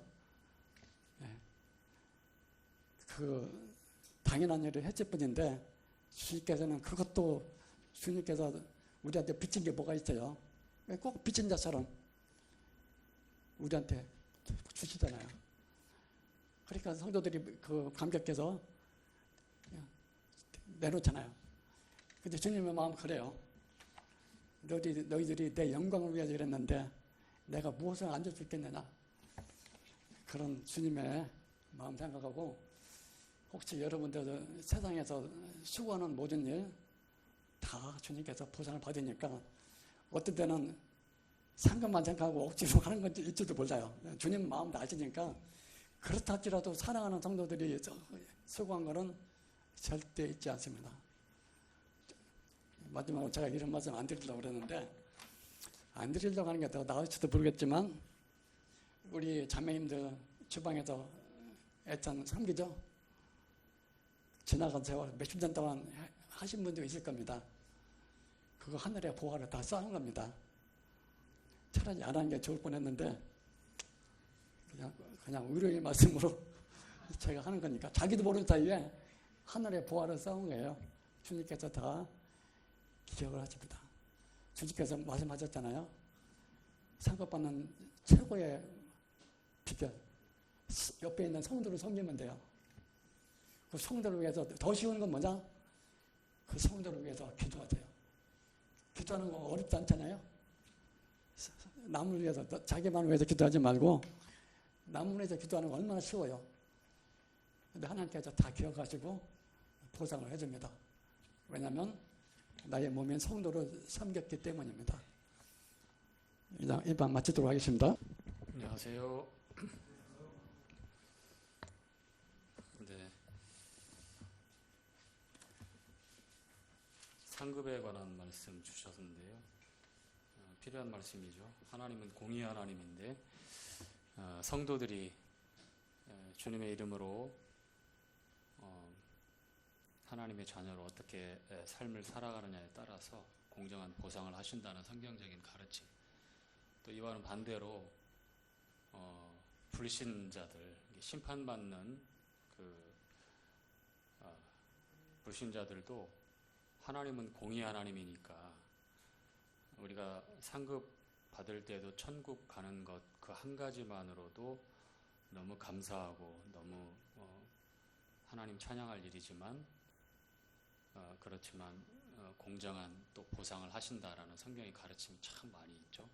그 당연한 일을 했을 뿐인데 주님께서는 그것도 주님께서 우리한테 빚진 게 뭐가 있어요? 꼭 빚진 자처럼 우리한테 주시잖아요. 그러니까 성도들이 그 감격해서 내놓잖아요. 근데 주님의 마음 그래요. 너희들이 내 영광을 위해서 이랬는데 내가 무엇을 안 줄 수 있겠느냐. 그런 주님의 마음 생각하고 혹시 여러분들 세상에서 수고하는 모든 일 다 주님께서 보상을 받으니까 어떤 때는 상급만 생각하고 억지로 하는 건지 일지도 몰라요. 주님 마음 다 아시니까 그렇다 할지라도 사랑하는 성도들이 수고한 거는 절대 잊지 않습니다. 마지막으로 제가 이런 말씀 안 드리려고 그랬는데 안 드리려고 하는 게 더 나을지도 모르겠지만 우리 자매님들 주방에서 애찬 섬기죠? 지나간 세월 몇십 년 동안 하신 분도 있을 겁니다. 그거 하늘의 보화를 다 쌓은 겁니다. 차라리 안 하는 게 좋을 뻔했는데 그냥 의료의 말씀으로 제가 하는 거니까 자기도 모르는 사이에 하늘의 보화를 쌓은 거예요. 주님께서 다 기억을 하십니다. 주님께서 말씀하셨잖아요. 상급받는 최고의 비결 옆에 있는 성도를 섬기면 돼요. 그 성도를 위해서 더 쉬운 건 뭐냐? 그 성도를 위해서 기도하세요. 기도하는 거 어렵지 않잖아요. 남을 위해서 자기만 위해서 기도하지 말고 남을 위해서 기도하는 거 얼마나 쉬워요. 근데 하나님께서 다 기억하시고 보상을 해줍니다. 왜냐하면 나의 몸인 성도를 섬겼기 때문입니다. 이 방 마치도록 하겠습니다. 안녕하세요. 네. 상급에 관한 말씀 주셨는데요. 필요한 말씀이죠. 하나님은 공의 하나님인데 성도들이 주님의 이름으로 하나님의 자녀로 어떻게 삶을 살아가느냐에 따라서 공정한 보상을 하신다는 성경적인 가르침. 또 이와는 반대로 불신자들, 심판받는 그 불신자들도 하나님은 공의 하나님이니까 우리가 상급 받을 때도 천국 가는 것 그 한 가지만으로도 너무 감사하고 너무 하나님 찬양할 일이지만 그렇지만 공정한 또 보상을 하신다라는 성경의 가르침이 참 많이 있죠.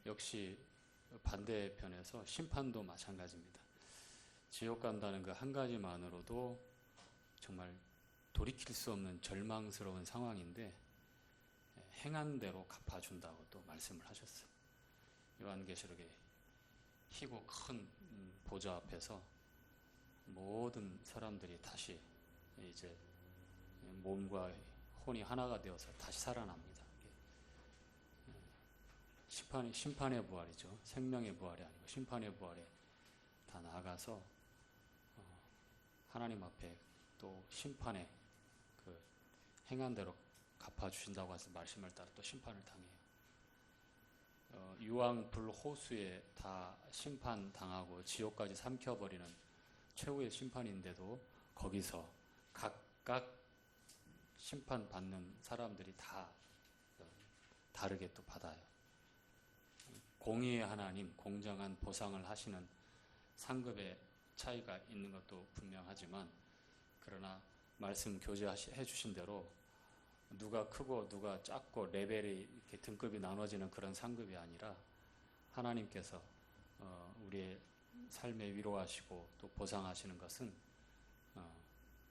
역시 반대편에서 심판도 마찬가지입니다. 지옥 간다는 그 한 가지만으로도 정말 돌이킬 수 없는 절망스러운 상황인데 행한 대로 갚아준다고 또 말씀을 하셨어요. 요한계시록에 희고 큰 보좌 앞에서 모든 사람들이 다시 이제 몸과 혼이 하나가 되어서 다시 살아납니다. 심판의 부활이죠. 생명의 부활이 아니고 심판의 부활에 다 나아가서 하나님 앞에 또 심판에 그 행한 대로 갚아주신다고 해서 말씀을 따라 또 심판을 당해요. 유황불호수에 다 심판당하고 지옥까지 삼켜버리는 최후의 심판인데도 거기서 각각 심판받는 사람들이 다 다르게 또 받아요. 공의의 하나님, 공정한 보상을 하시는 상급의 차이가 있는 것도 분명하지만 그러나 말씀 교제해 주신 대로 누가 크고 누가 작고 레벨이 이렇게 등급이 나눠지는 그런 상급이 아니라 하나님께서 우리의 삶에 위로하시고 또 보상하시는 것은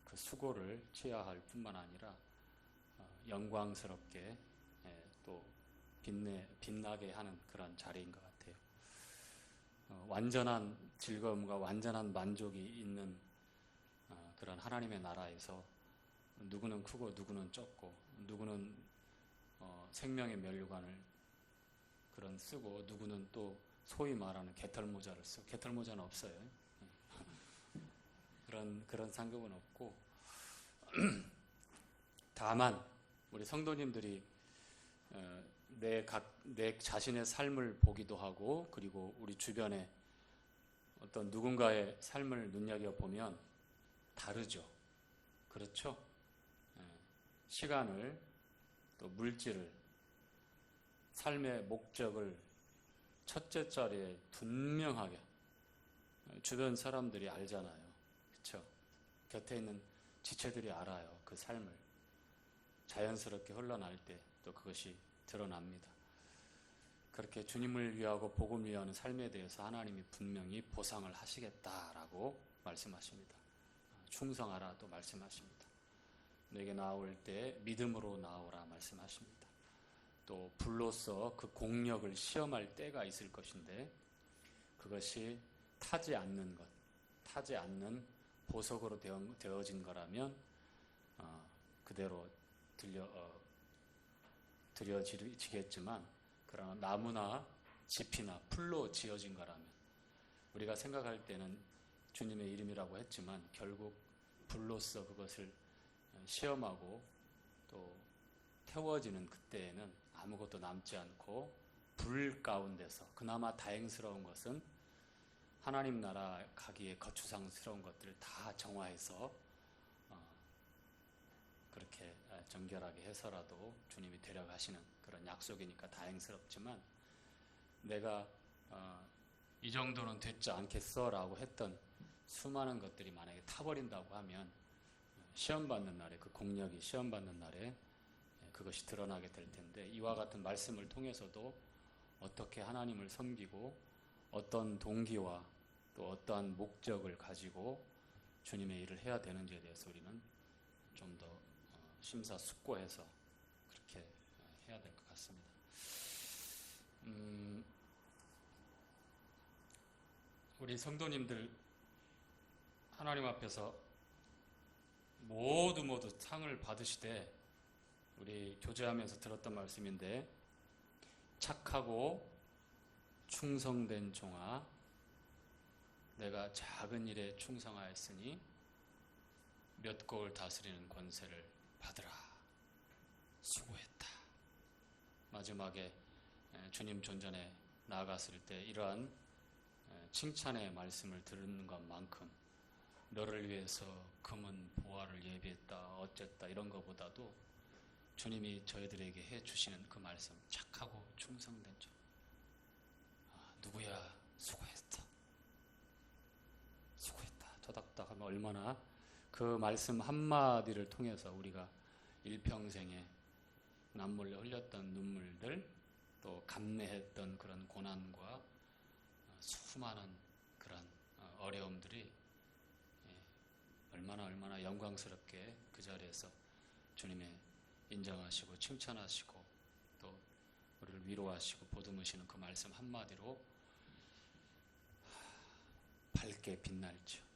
그 수고를 취하할 뿐만 아니라 영광스럽게 또 빛나게 하는 그런 자리인 것 같아요. 완전한 즐거움과 완전한 만족이 있는 그런 하나님의 나라에서 누구는 크고 누구는 적고 누구는 생명의 면류관을 그런 쓰고 누구는 또 소위 말하는 개털모자를 쓰고 개털모자는 없어요. 그런 상급은 없고 다만 우리 성도님들이 내 자신의 삶을 보기도 하고 그리고 우리 주변에 어떤 누군가의 삶을 눈여겨보면 다르죠. 그렇죠? 시간을 또 물질을 삶의 목적을 첫째 자리에 분명하게 주변 사람들이 알잖아요. 그렇죠? 곁에 있는 지체들이 알아요. 그 삶을 자연스럽게 흘러날 때 또 그것이 드러납니다. 그렇게 주님을 위하고 복음을 위하는 삶에 대해서 하나님이 분명히 보상을 하시겠다라고 말씀하십니다. 충성하라 또 말씀하십니다. 내게 나올 때 믿음으로 나오라 말씀하십니다. 또 불로써 그 공력을 시험할 때가 있을 것인데 그것이 타지 않는 것, 타지 않는 보석으로 되어진 거라면 그대로 드려지겠지만 그러나 나무나 짚이나 풀로 지어진 거라면 우리가 생각할 때는 주님의 이름이라고 했지만 결국 불로써 그것을 시험하고 또 태워지는 그때에는 아무것도 남지 않고 불 가운데서 그나마 다행스러운 것은 하나님 나라 가기에 거추장스러운 것들을 다 정화해서 그렇게 정결하게 해서라도 주님이 데려가시는 그런 약속이니까 다행스럽지만 내가 이 정도는 됐지 않겠어 라고 했던 수많은 것들이 만약에 타버린다고 하면 시험받는 날에 그 공력이 시험받는 날에 그것이 드러나게 될 텐데 이와 같은 말씀을 통해서도 어떻게 하나님을 섬기고 어떤 동기와 또 어떠한 목적을 가지고 주님의 일을 해야 되는지에 대해서 우리는 좀 더 심사숙고해서 그렇게 해야 될 것 같습니다. 우리 성도님들 하나님 앞에서 모두 상을 받으시되 우리 교제하면서 들었던 말씀인데 착하고 충성된 종아 내가 작은 일에 충성하였으니 몇 국을 다스리는 권세를 받으라. 수고했다. 마지막에 주님 존전에 나아갔을 때 이러한 칭찬의 말씀을 들은 것만큼 너를 위해서 금은 보화를 예비했다 어쨌다 이런 것보다도 주님이 저희들에게 해주시는 그 말씀, 착하고 충성된 자 누구야 수고했다 토닥토닥 하면 얼마나 그 말씀 한마디를 통해서 우리가 일평생에 남몰래 흘렸던 눈물들, 또 감내했던 그런 고난과 수많은 그런 어려움들이 얼마나 영광스럽게 그 자리에서 주님의 인정하시고 칭찬하시고 또 우리를 위로하시고 보듬으시는 그 말씀 한마디로 밝게 빛날죠.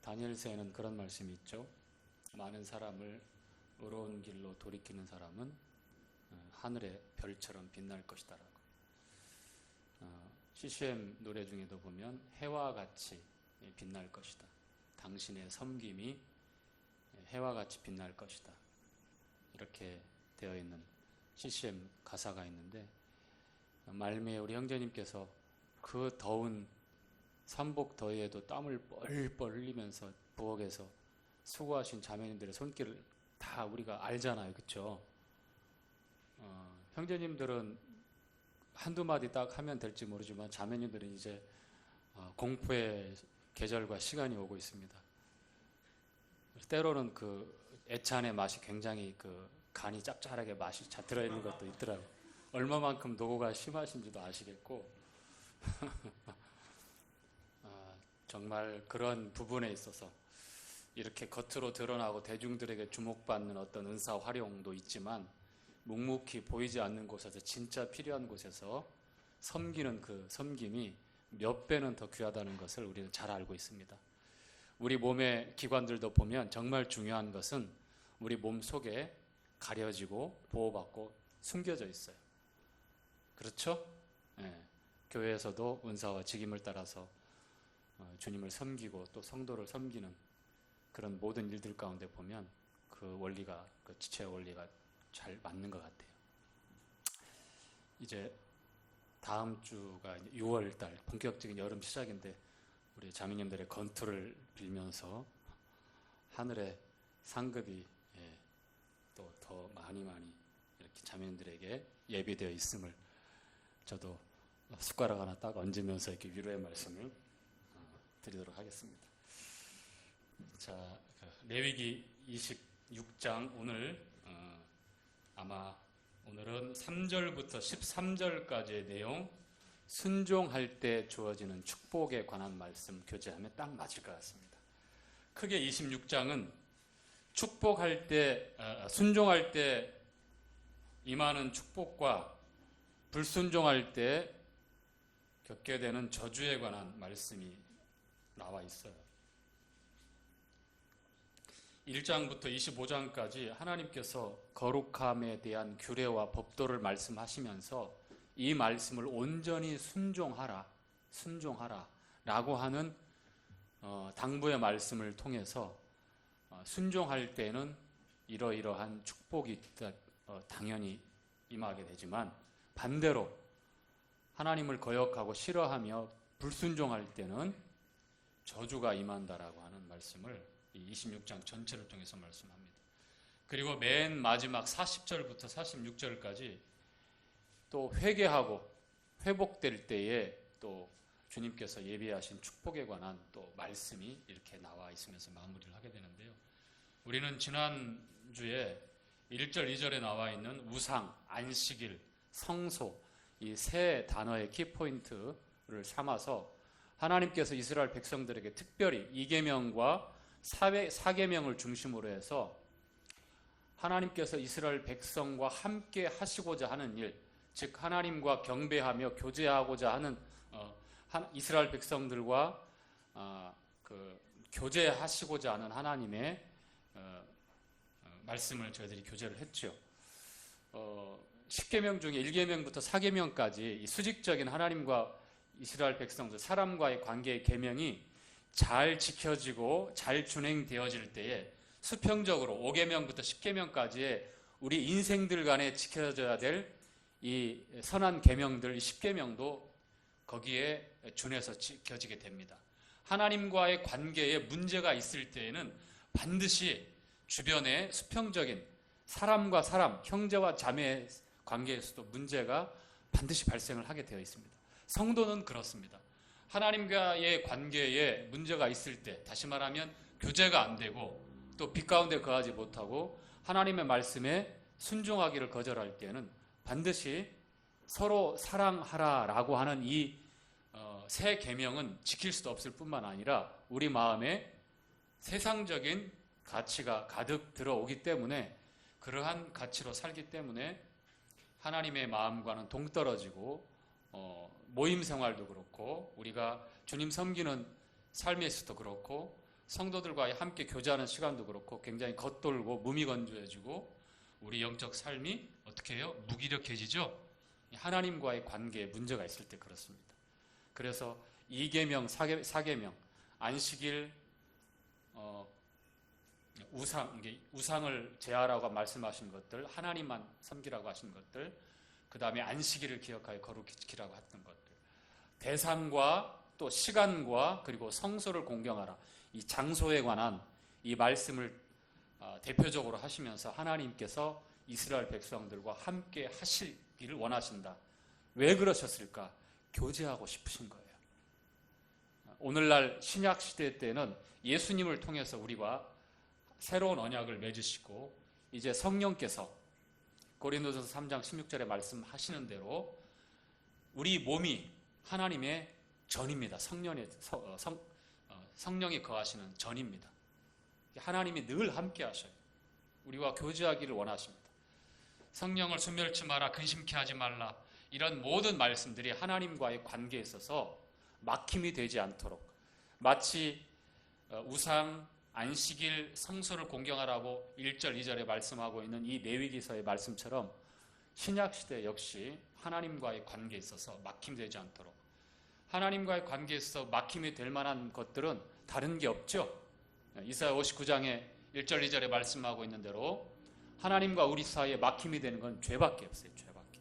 다니엘서에는 그런 말씀이 있죠. 많은 사람을 의로운 길로 돌이키는 사람은 하늘의 별처럼 빛날 것이다라고. CCM 노래 중에도 보면 해와 같이 빛날 것이다. 당신의 섬김이 해와 같이 빛날 것이다. 이렇게 되어 있는 CCM 가사가 있는데 말미에 우리 형제님께서 그 더운 삼복 더위에도 땀을 뻘뻘 흘리면서 부엌에서 수고하신 자매님들의 손길을 다 우리가 알잖아요. 그렇죠? 형제님들은 한두 마디 딱 하면 될지 모르지만 자매님들은 이제 공포의 계절과 시간이 오고 있습니다. 때로는 그 애찬의 맛이 굉장히 그 간이 짭짤하게 맛이 들어있는 것도 있더라고요. 얼마만큼 노고가 심하신지도 아시겠고 정말 그런 부분에 있어서 이렇게 겉으로 드러나고 대중들에게 주목받는 어떤 은사 활용도 있지만 묵묵히 보이지 않는 곳에서 진짜 필요한 곳에서 섬기는 그 섬김이 몇 배는 더 귀하다는 것을 우리는 잘 알고 있습니다. 우리 몸의 기관들도 보면 정말 중요한 것은 우리 몸 속에 가려지고 보호받고 숨겨져 있어요. 그렇죠? 네. 교회에서도 은사와 직임을 따라서 주님을 섬기고 또 성도를 섬기는 그런 모든 일들 가운데 보면 그 원리가, 그 지체의 원리가 잘 맞는 것 같아요. 이제 다음 주가 6월달 본격적인 여름 시작인데 우리 자매님들의 건투를 빌면서 하늘의 상급이 또 더 많이 이렇게 자매님들에게 예비되어 있음을 저도 숟가락 하나 딱 얹으면서 이렇게 위로의 말씀을 드리도록 하겠습니다. 자, 레위기 26장 오늘 아마 오늘은 3절부터 13절까지의 내용 순종할 때 주어지는 축복에 관한 말씀 교제하면 딱 맞을 것 같습니다. 크게 26장은 축복할 때 순종할 때 임하는 축복과 불순종할 때 겪게 되는 저주에 관한 말씀이 나와 있어요. 1장부터 25장까지 하나님께서 거룩함에 대한 규례와 법도를 말씀하시면서 이 말씀을 온전히 순종하라 라고 하는 당부의 말씀을 통해서 순종할 때는 이러이러한 축복이 당연히 임하게 되지만 반대로 하나님을 거역하고 싫어하며 불순종할 때는 저주가 임한다라고 하는 말씀을 이 26장 전체를 통해서 말씀합니다. 그리고 맨 마지막 40절부터 46절까지 또 회개하고 회복될 때에 또 주님께서 예비하신 축복에 관한 또 말씀이 이렇게 나와 있으면서 마무리를 하게 되는데요. 우리는 지난주에 1절, 2절에 나와 있는 우상, 안식일, 성소 이 세 단어의 키포인트를 삼아서 하나님께서 이스라엘 백성들에게 특별히 2계명과 4계명을 중심으로 해서 하나님께서 이스라엘 백성과 함께 하시고자 하는 일, 즉 하나님과 경배하며 교제하고자 하는 이스라엘 백성들과 교제하시고자 하는 하나님의 말씀을 저희들이 교제를 했죠. 10계명 중에 1계명부터 4계명까지 이 수직적인 하나님과 이스라엘 백성들, 사람과의 관계의 계명이 잘 지켜지고 잘 준행되어질 때에 수평적으로 5계명부터 10계명까지의 우리 인생들 간에 지켜져야 될 이 선한 계명들, 10계명도 거기에 준해서 지켜지게 됩니다. 하나님과의 관계에 문제가 있을 때에는 반드시 주변에 수평적인 사람과 사람, 형제와 자매의 관계에서도 문제가 반드시 발생을 하게 되어 있습니다. 성도는 그렇습니다. 하나님과의 관계에 문제가 있을 때, 다시 말하면 교제가 안 되고 또 빛 가운데 거하지 못하고 하나님의 말씀에 순종하기를 거절할 때는 반드시 서로 사랑하라라고 하는 이 새 계명은 지킬 수도 없을 뿐만 아니라 우리 마음에 세상적인 가치가 가득 들어오기 때문에, 그러한 가치로 살기 때문에 하나님의 마음과는 동떨어지고 모임 생활도 그렇고 우리가 주님 섬기는 삶에서도 그렇고 성도들과 함께 교제하는 시간도 그렇고 굉장히 겉돌고 무미건조해지고 우리 영적 삶이 어떻게 해요? 무기력해지죠? 하나님과의 관계에 문제가 있을 때 그렇습니다. 그래서 2계명, 4계명, 안식일, 우상을 제하라고 말씀하신 것들, 하나님만 섬기라고 하신 것들, 그 다음에 안식일을 기억하여 거룩히 지키라고 했던 것들, 대상과 또 시간과 그리고 성소를 공경하라, 이 장소에 관한 이 말씀을 대표적으로 하시면서 하나님께서 이스라엘 백성들과 함께 하시기를 원하신다. 왜 그러셨을까? 교제하고 싶으신 거예요. 오늘날 신약 시대 때는 예수님을 통해서 우리와 새로운 언약을 맺으시고 이제 성령께서 고린도전서 3장 16절에 말씀하시는 대로 우리 몸이 하나님의 전입니다. 성령이 거하시는 전입니다. 하나님이 늘 함께 하셔요. 우리와 교제하기를 원하십니다. 성령을 소멸치 마라, 근심케 하지 말라, 이런 모든 말씀들이 하나님과의 관계에 있어서 막힘이 되지 않도록, 마치 우상, 안식일, 성소를 공경하라고 1절, 2절에 말씀하고 있는 이 레위기서의 말씀처럼 신약시대 역시 하나님과의 관계에 있어서 막힘이 되지 않도록, 하나님과의 관계에 있어서 막힘이 될 만한 것들은 다른 게 없죠. 이사야 59장에 1절, 2절에 말씀하고 있는 대로 하나님과 우리 사이에 막힘이 되는 건 죄밖에 없어요. 죄밖에.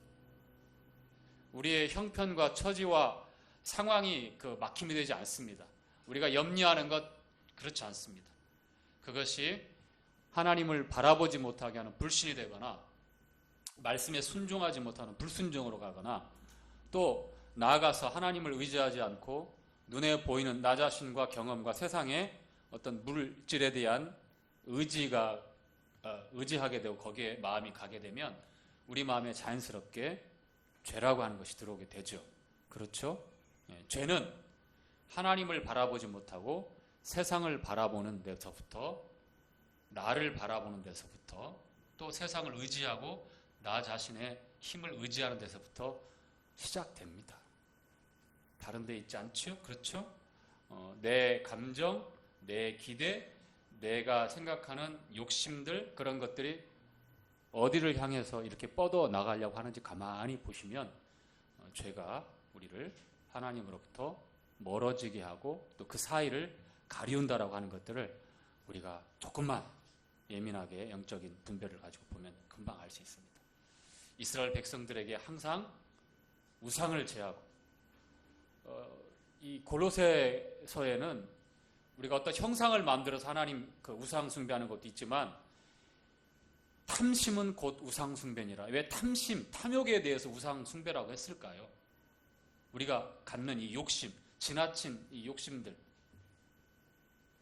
우리의 형편과 처지와 상황이 막힘이 되지 않습니다. 우리가 염려하는 것 그렇지 않습니다. 그것이 하나님을 바라보지 못하게 하는 불신이 되거나 말씀에 순종하지 못하는 불순종으로 가거나 또 나아가서 하나님을 의지하지 않고 눈에 보이는 나 자신과 경험과 세상의 어떤 물질에 대한 의지하게 되고 거기에 마음이 가게 되면 우리 마음에 자연스럽게 죄라고 하는 것이 들어오게 되죠. 그렇죠? 죄는 하나님을 바라보지 못하고 세상을 바라보는 데서부터, 나를 바라보는 데서부터, 또 세상을 의지하고 나 자신의 힘을 의지하는 데서부터 시작됩니다. 다른 데 있지 않죠? 그렇죠? 내 감정, 내 기대, 내가 생각하는 욕심들, 그런 것들이 어디를 향해서 이렇게 뻗어 나가려고 하는지 가만히 보시면 죄가 우리를 하나님으로부터 멀어지게 하고 또 그 사이를 가리운다라고 하는 것들을 우리가 조금만 예민하게 영적인 분별을 가지고 보면 금방 알 수 있습니다. 이스라엘 백성들에게 항상 우상을 제하고, 이 골로새서에는 우리가 어떤 형상을 만들어서 하나님 우상 숭배하는 것도 있지만 탐심은 곧 우상 숭배니라. 왜 탐욕에 대해서 우상 숭배라고 했을까요? 우리가 갖는 이 욕심, 지나친 이 욕심들,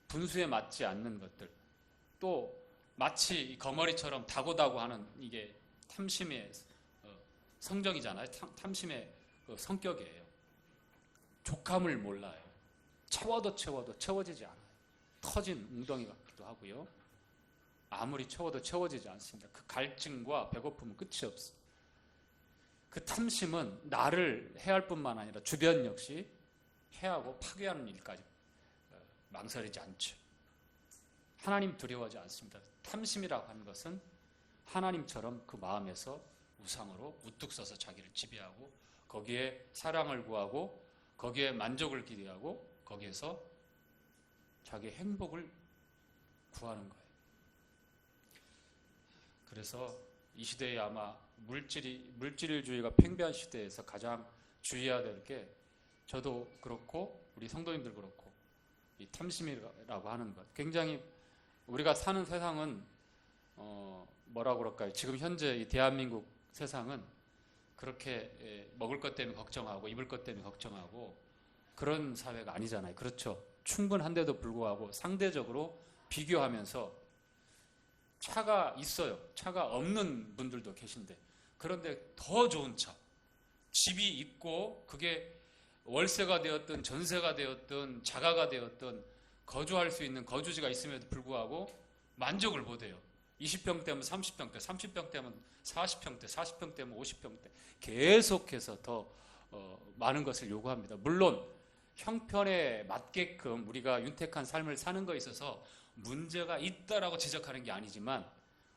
분수에 맞지 않는 것들, 또 마치 거머리처럼 다고다고 하는 이게 탐심의 성정이잖아요. 탐심의 성격이에요. 족함을 몰라요. 채워도 채워지지 않아요. 터진 웅덩이 같기도 하고요. 아무리 채워도 채워지지 않습니다. 그 갈증과 배고픔은 끝이 없어요. 그 탐심은 나를 해할 뿐만 아니라 주변 역시 해하고 파괴하는 일까지 망설이지 않죠. 하나님 두려워하지 않습니다. 탐심이라고 하는 것은 하나님처럼 그 마음에서 우상으로 우뚝 서서 자기를 지배하고 거기에 사랑을 구하고 거기에 만족을 기대하고 거기에서 자기 행복을 구하는 거예요. 그래서 이 시대에 아마 물질주의가 팽배한 시대에서 가장 주의해야 될 게, 저도 그렇고 우리 성도님들 그렇고, 이 탐심이라고 하는 것. 굉장히 우리가 사는 세상은 뭐라고 그럴까요? 지금 현재 이 대한민국 세상은 그렇게 먹을 것 때문에 걱정하고 입을 것 때문에 걱정하고 그런 사회가 아니잖아요. 그렇죠? 충분한데도 불구하고 상대적으로 비교하면서 차가 있어요. 차가 없는 분들도 계신데, 그런데 더 좋은 차, 집이 있고 그게 월세가 되었든 전세가 되었든 자가가 되었든 거주할 수 있는 거주지가 있음에도 불구하고 만족을 못해요. 20평대면 30평대, 30평대면 40평대, 40평대면 50평대, 계속해서 더 많은 것을 요구합니다. 물론 형편에 맞게끔 우리가 윤택한 삶을 사는 것에 있어서 문제가 있다라고 지적하는 게 아니지만,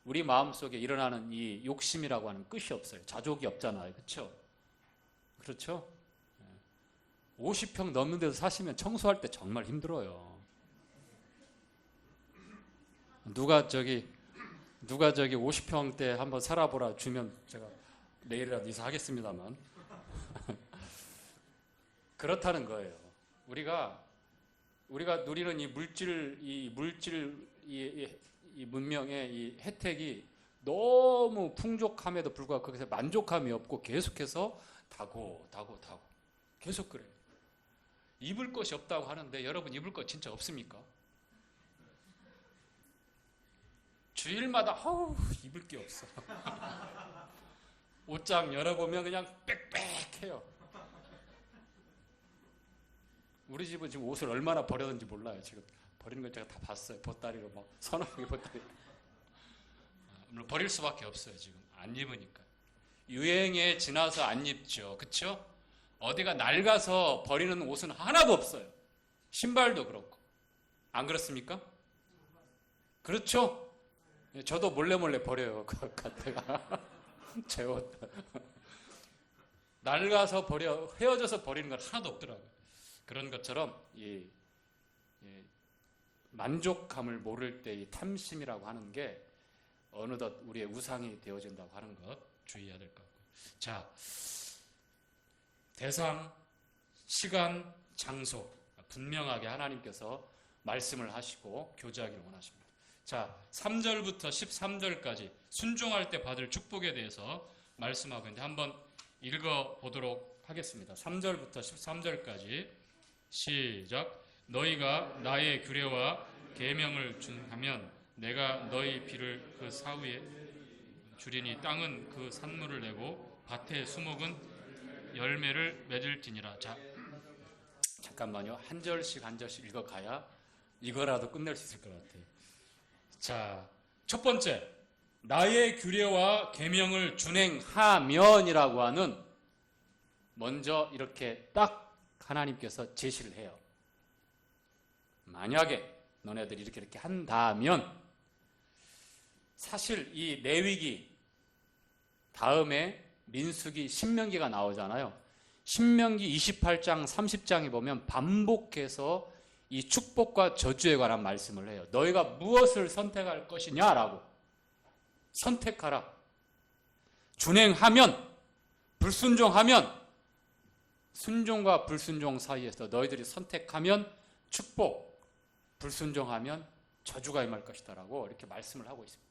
우리 마음속에 일어나는 이 욕심이라고 하는 끝이 없어요. 자족이 없잖아요. 그렇죠? 그렇죠? 50평 넘는 데서 사시면 청소할 때 정말 힘들어요. 누가 저기 50평대 한번 살아보라 주면 제가 내일이라도 이사하겠습니다만 그렇다는 거예요. 우리가 누리는 이 문명의 이 혜택이 너무 풍족함에도 불구하고 거기서 만족함이 없고 계속해서 다고 계속 그래요. 입을 것이 없다고 하는데 여러분, 입을 것 진짜 없습니까? 주일마다 입을 게 없어. 옷장 열어보면 그냥 빽빽해요. 우리 집은 지금 옷을 얼마나 버렸는지 몰라요. 지금 버리는 걸 제가 다 봤어요. 보따리로 막 서너 개 보따리. 물론 버릴 수밖에 없어요. 지금 안 입으니까. 유행에 지나서 안 입죠. 그렇죠? 어디가 낡아서 버리는 옷은 하나도 없어요. 신발도 그렇고. 안 그렇습니까? 그렇죠? 저도 몰래 버려요. 그 갖다가 제 옷. 낡아서 헤어져서 버리는 건 하나도 없더라고요. 그런 것처럼 이 만족감을 모를 때 이 탐심이라고 하는 게 어느덧 우리의 우상이 되어진다고 하는 것 주의해야 될 것 같고요. 자, 대상, 시간, 장소 분명하게 하나님께서 말씀을 하시고 교제하기를 원하십니다. 자, 3절부터 13절까지 순종할 때 받을 축복에 대해서 말씀하고 있는데 한번 읽어보도록 하겠습니다. 3절부터 13절까지 시작. 너희가 나의 규례와 계명을 준하면 내가 너희 비를 그 사위에 주리니 땅은 그 산물을 내고 밭의 수목은 열매를 맺을지니라. 자, 잠깐만요. 한 절씩 읽어가야 이거라도 끝낼 수 있을 것 같아요. 자, 첫 번째, 나의 규례와 계명을 준행하면이라고 하는, 먼저 이렇게 딱 하나님께서 제시를 해요. 만약에 너네들이 이렇게 한다면, 사실 이 레위기 다음에 민수기, 신명기가 나오잖아요. 신명기 28장, 30장에 보면 반복해서 이 축복과 저주에 관한 말씀을 해요. 너희가 무엇을 선택할 것이냐라고. 선택하라. 준행하면, 불순종하면, 순종과 불순종 사이에서 너희들이 선택하면 축복, 불순종하면 저주가 임할 것이다라고 이렇게 말씀을 하고 있습니다.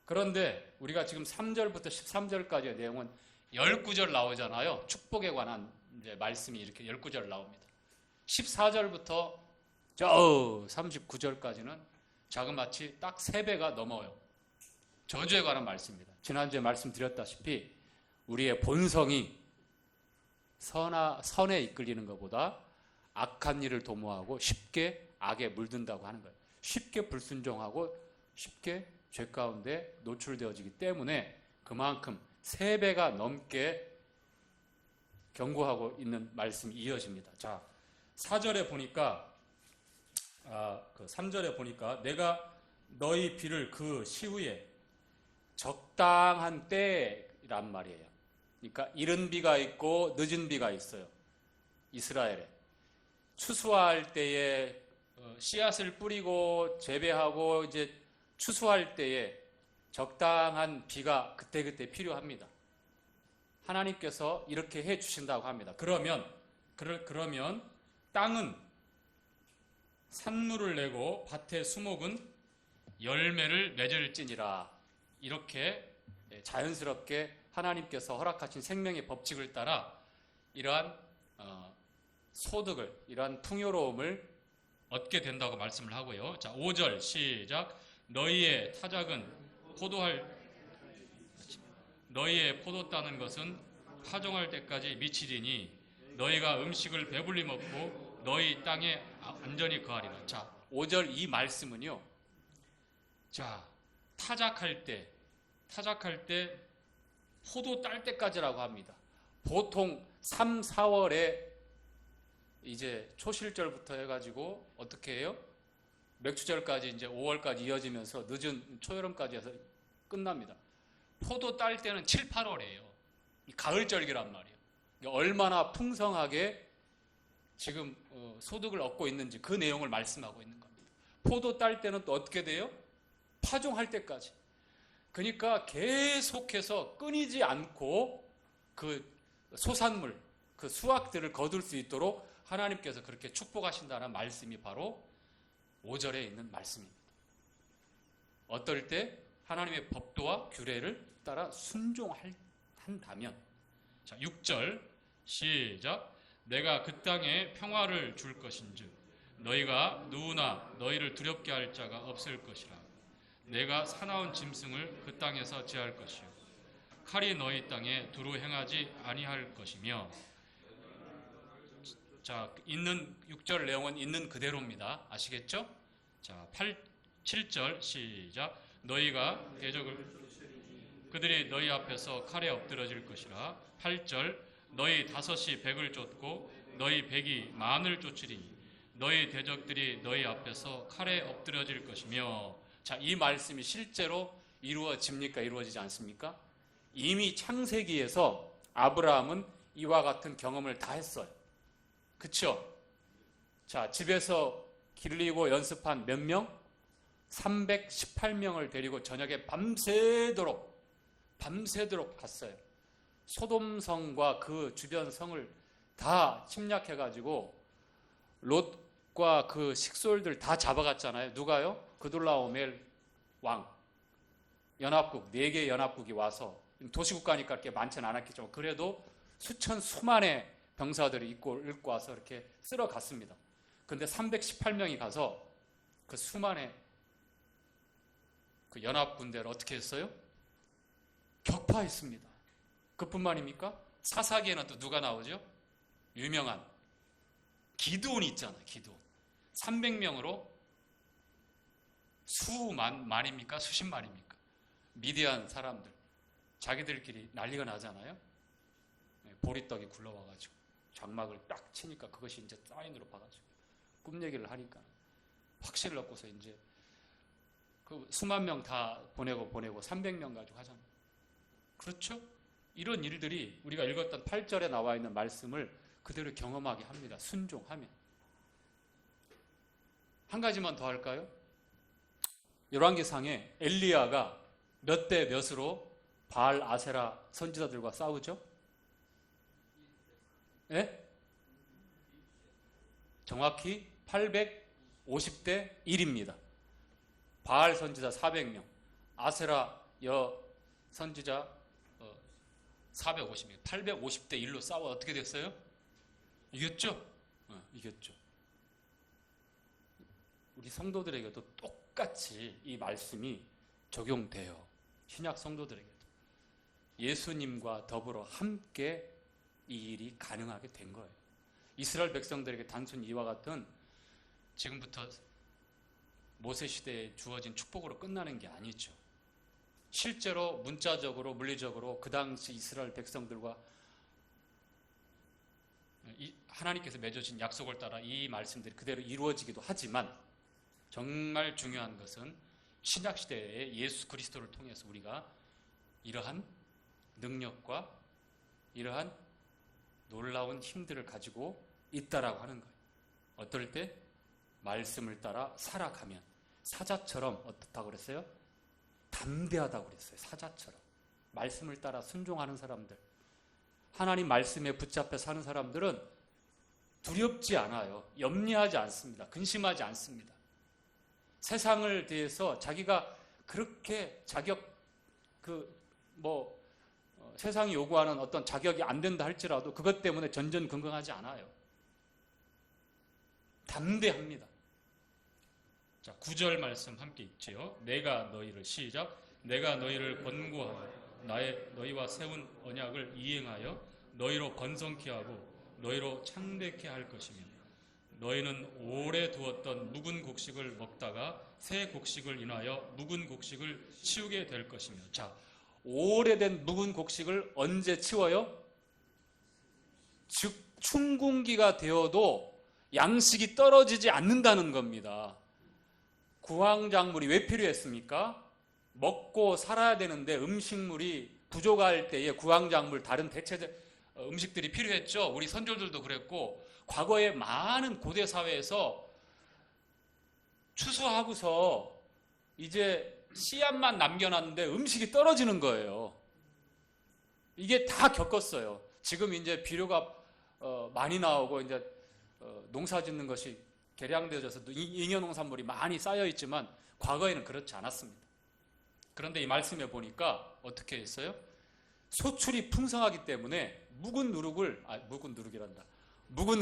그런데 우리가 지금 3절부터 13절까지의 내용은 19절 나오잖아요. 축복에 관한 이제 말씀이 이렇게 19절 나옵니다. 14절부터 저 39절까지는 자그마치 딱 3배가 넘어요. 저주에 관한 말씀입니다. 지난주에 말씀드렸다시피 우리의 본성이 선에 이끌리는 것보다 악한 일을 도모하고 쉽게 악에 물든다고 하는 거예요. 쉽게 불순종하고 쉽게 죄 가운데 노출되어지기 때문에 그만큼 3배가 넘게 경고하고 있는 말씀이 이어집니다. 자, 4절에 보니까, 3절에 보니까 내가 너희 비를 그 시후에 적당한 때란 말이에요. 그러니까 이른 비가 있고 늦은 비가 있어요. 이스라엘에. 추수할 때에 씨앗을 뿌리고 재배하고 이제 추수할 때에 적당한 비가 그때그때 필요합니다. 하나님께서 이렇게 해 주신다고 합니다. 그러면 땅은 산물을 내고 밭의 수목은 열매를 맺을지니라. 이렇게 자연스럽게 하나님께서 허락하신 생명의 법칙을 따라 이러한 소득을, 이러한 풍요로움을 얻게 된다고 말씀을 하고요. 자, 5절 시작. 너희의 포도 따는 것은 파종할 때까지 미치리니 너희가 음식을 배불리 먹고 너희 땅에 안전히 거하리라. 자, 5절 이 말씀은요. 자, 타작할 때 포도 딸 때까지라고 합니다. 보통 3, 4월에 이제 초실절부터 해가지고 어떻게 해요? 맥추절까지 이제 5월까지 이어지면서 늦은 초여름까지 해서 끝납니다. 포도 딸 때는 7, 8월이에요. 가을절기란 말이에요. 얼마나 풍성하게 지금 소득을 얻고 있는지 그 내용을 말씀하고 있는 겁니다. 포도 딸 때는 또 어떻게 돼요? 파종할 때까지. 그러니까 계속해서 끊이지 않고 그 소산물, 그 수확들을 거둘 수 있도록 하나님께서 그렇게 축복하신다는 말씀이 바로 5절에 있는 말씀입니다. 어떨 때 하나님의 법도와 규례를 따라 순종한다면. 자, 6절 시작. 내가 그 땅에 평화를 줄 것인즉 너희가 누구나 너희를 두렵게 할 자가 없을 것이라. 내가 사나운 짐승을 그 땅에서 제할 것이요 칼이 너희 땅에 두루 행하지 아니할 것이며. 자, 있는 6절 내용은 있는 그대로입니다. 아시겠죠? 자, 7절 시작. 너희가 대적을 그들이 너희 앞에서 칼에 엎드러질 것이라. 8절 너희 5이 100을 쫓고 너희 100이 만을 쫓으리니 너희 대적들이 너희 앞에서 칼에 엎드러질 것이며. 자, 이 말씀이 실제로 이루어집니까? 이루어지지 않습니까? 이미 창세기에서 아브라함은 이와 같은 경험을 다 했어요. 그쵸? 자, 집에서 기르고 연습한 몇 명? 318명을 데리고 저녁에 밤새도록 갔어요. 소돔성과 그 주변 성을 다 침략해가지고 롯과 그 식솔들 다 잡아갔잖아요. 누가요? 그돌라오멜 왕. 연합국, 4개 연합국이 와서, 도시국가니까 그렇게 많지는 않았겠지만 그래도 수만의 병사들이 입고 와서 이렇게 쓸어갔습니다. 근데 318명이 가서 그 수만의 그 연합군대를 어떻게 했어요? 격파했습니다. 그뿐만입니까? 사사기에는 또 누가 나오죠? 유명한 기드온이 있잖아요. 기드온. 300명으로 수만입니까? 수십만입니까? 미디안 사람들 자기들끼리 난리가 나잖아요. 보리떡이 굴러와가지고 장막을 딱 치니까 그것이 이제 사인으로 봐가지고 꿈 얘기를 하니까 확신을 얻고서 이제 그 수만 명 다 보내고 300명 가지고 하잖아요. 그렇죠? 이런 일들이 우리가 읽었던 8절에 나와 있는 말씀을 그대로 경험하게 합니다. 순종하면. 한 가지만 더 할까요? 열왕기상에 엘리야가 몇 대 몇으로 바알 아세라 선지자들과 싸우죠? 예? 정확히 850대 1입니다. 바알 선지자 400명, 아세라 여 선지자 450명, 850대 1로 싸워 어떻게 됐어요? 이겼죠? 이겼죠. 우리 성도들에게도 똑같이 이 말씀이 적용돼요. 신약 성도들에게도. 예수님과 더불어 함께 이 일이 가능하게 된 거예요. 이스라엘 백성들에게 단순히 이와 같은 지금부터 모세 시대에 주어진 축복으로 끝나는 게 아니죠. 실제로 문자적으로 물리적으로 그 당시 이스라엘 백성들과 하나님께서 맺어진 약속을 따라 이 말씀들이 그대로 이루어지기도 하지만 정말 중요한 것은 신약 시대에 예수 그리스도를 통해서 우리가 이러한 능력과 이러한 놀라운 힘들을 가지고 있다라고 하는 거예요. 어떨 때? 말씀을 따라 살아가면 사자처럼 어떻다고 그랬어요? 담대하다고 그랬어요. 사자처럼. 말씀을 따라 순종하는 사람들, 하나님 말씀에 붙잡혀 사는 사람들은 두렵지 않아요. 염려하지 않습니다. 근심하지 않습니다. 세상을 대해서 자기가 그렇게 세상이 요구하는 어떤 자격이 안 된다 할지라도 그것 때문에 전전긍긍하지 않아요. 담대합니다. 자, 9절 말씀 함께 읽지요. 내가 너희를 시작. 내가 너희를 권고하여 너희와 세운 언약을 이행하여 너희로 번성케 하고 너희로 창대케 할 것이며 너희는 오래 두었던 묵은 곡식을 먹다가 새 곡식을 인하여 묵은 곡식을 치우게 될 것이며. 자, 오래된 묵은 곡식을 언제 치워요? 즉 춘궁기가 되어도 양식이 떨어지지 않는다는 겁니다. 구황작물이 왜 필요했습니까? 먹고 살아야 되는데 음식물이 부족할 때에 구황작물, 다른 대체 음식들이 필요했죠. 우리 선조들도 그랬고, 과거에 많은 고대 사회에서 추수하고서 이제 씨앗만 남겨놨는데 음식이 떨어지는 거예요. 이게 다 겪었어요. 지금 이제 비료가 많이 나오고 이제 농사 짓는 것이 개량되어져서 잉여농산물이 많이 쌓여 있지만 과거에는 그렇지 않았습니다. 그런데 이 말씀에 보니까 어떻게 했어요? 소출이 풍성하기 때문에 묵은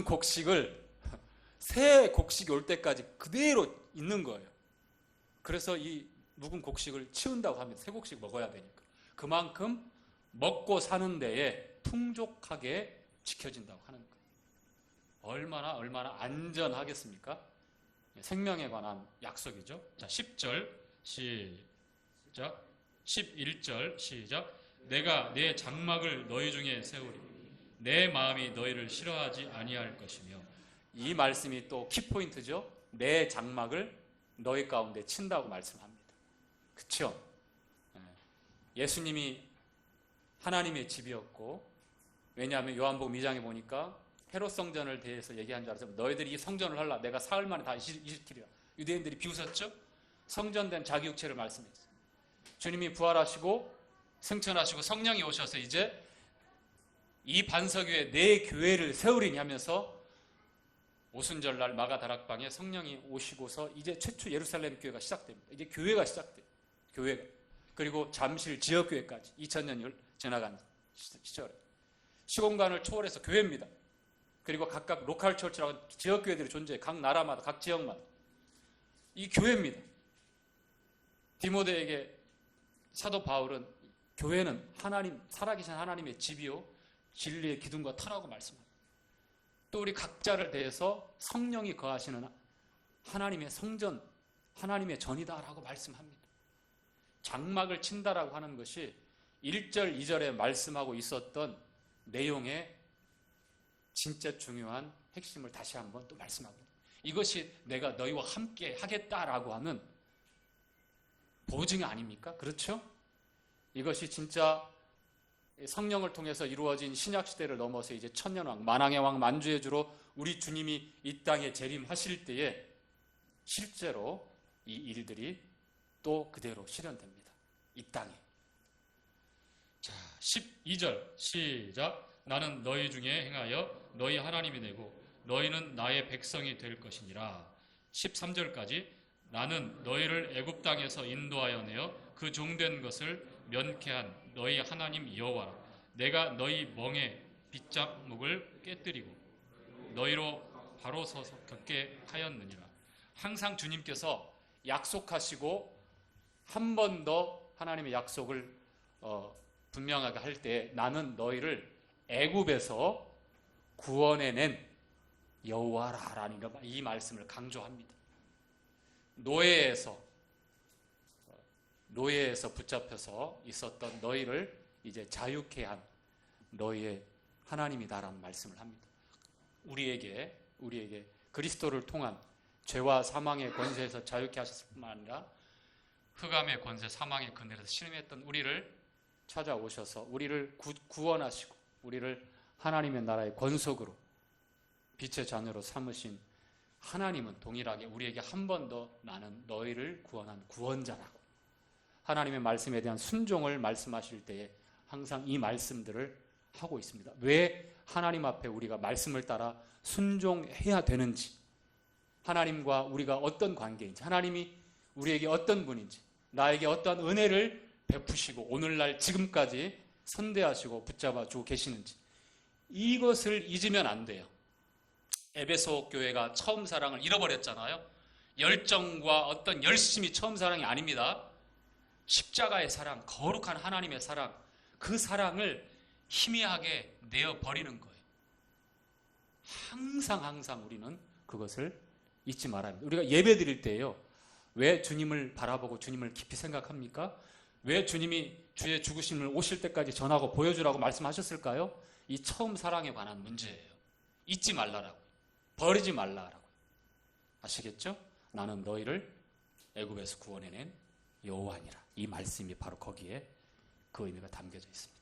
곡식을 새 곡식이 올 때까지 그대로 있는 거예요. 그래서 이 묵은 곡식을 치운다고 합니다. 새 곡식 먹어야 되니까. 그만큼 먹고 사는 데에 풍족하게 지켜진다고 하는 거예요. 얼마나 안전하겠습니까? 생명에 관한 약속이죠. 자, 10절 시작. 11절 시작. 내가 내 장막을 너희 중에 세우리. 내 마음이 너희를 싫어하지 아니할 것이며. 이 말씀이 또 키포인트죠. 내 장막을 너희 가운데 친다고 말씀합니다. 그렇죠? 예수님이 하나님의 집이었고, 왜냐하면 요한복음 2장에 보니까 헤롯 성전을 대해서 얘기한 줄 알았어요. 너희들이 이 성전을 하려 내가 사흘 만에 다 일으키리라. 유대인들이 비웃었죠? 성전된 자기 육체를 말씀했어요. 주님이 부활하시고 승천하시고 성령이 오셔서 이제 이 반석 위에 내 교회를 세우리니 하면서 오순절날 마가다락방에 성령이 오시고서 이제 최초 예루살렘 교회가 시작됩니다. 이제 교회가 시작돼요. 교회가. 그리고 잠실 지역교회까지 2000년 지나간 시절에 시공간을 초월해서 교회입니다. 그리고 각각 로컬 처치라고 지역교회들이 존재해요. 각 나라마다, 각 지역마다. 이 교회입니다. 디모데에게 사도 바울은 교회는 하나님, 살아계신 하나님의 집이요 진리의 기둥과 터라고 말씀합니다. 또 우리 각자를 대해서 성령이 거하시는 하나님의 성전, 하나님의 전이다라고 말씀합니다. 장막을 친다라고 하는 것이 1절, 2절에 말씀하고 있었던 내용의 진짜 중요한 핵심을 다시 한번 또 말씀합니다. 이것이 내가 너희와 함께 하겠다라고 하는 보증이 아닙니까? 그렇죠? 이것이 진짜 성령을 통해서 이루어진 신약시대를 넘어서 이제 천년왕, 만왕의 왕, 만주의 주로 우리 주님이 이 땅에 재림하실 때에 실제로 이 일들이 또 그대로 실현됩니다. 이 땅에. 자, 12절 시작. 나는 너희 중에 행하여 너희 하나님이 되고 너희는 나의 백성이 될 것이니라. 13절까지 나는 너희를 애굽 땅에서 인도하여 내어 그 종된 것을 면케한 너희 하나님 여호와라. 내가 너희 멍에 빗장목을 깨뜨리고 너희로 바로 서서 걷게 하였느니라. 항상 주님께서 약속하시고 한 번 더 하나님의 약속을 분명하게 할 때 나는 너희를 애굽에서 구원해낸 여호와라라는 이 말씀을 강조합니다. 노예에서 붙잡혀서 있었던 너희를 이제 자유케 한 너희의 하나님이다라는 말씀을 합니다. 우리에게 그리스도를 통한 죄와 사망의 권세에서 자유케 하셨을 뿐만 아니라 흑암의 권세, 사망의 그늘에서 신음했던 우리를 찾아오셔서 우리를 구원하시고 우리를 하나님의 나라의 권속으로 빛의 자녀로 삼으신 하나님은 동일하게 우리에게 한 번 더 나는 너희를 구원한 구원자라고 하나님의 말씀에 대한 순종을 말씀하실 때에 항상 이 말씀들을 하고 있습니다. 왜 하나님 앞에 우리가 말씀을 따라 순종해야 되는지, 하나님과 우리가 어떤 관계인지, 하나님이 우리에게 어떤 분인지, 나에게 어떠한 은혜를 베푸시고 오늘날 지금까지 선대하시고 붙잡아 주고 계시는지, 이것을 잊으면 안 돼요. 에베소 교회가 처음 사랑을 잃어버렸잖아요. 열정과 어떤 열심이 처음 사랑이 아닙니다. 십자가의 사랑, 거룩한 하나님의 사랑, 그 사랑을 희미하게 내어버리는 거예요. 항상 우리는 그것을 잊지 말아야 합니다. 우리가 예배 드릴 때요, 왜 주님을 바라보고 주님을 깊이 생각합니까? 왜 주님이 주의 죽으심을 오실 때까지 전하고 보여주라고 말씀하셨을까요? 이 처음 사랑에 관한 문제예요. 잊지 말라라고, 버리지 말라라고. 아시겠죠? 나는 너희를 애굽에서 구원해낸 여호와니라. 이 말씀이 바로 거기에 그 의미가 담겨져 있습니다.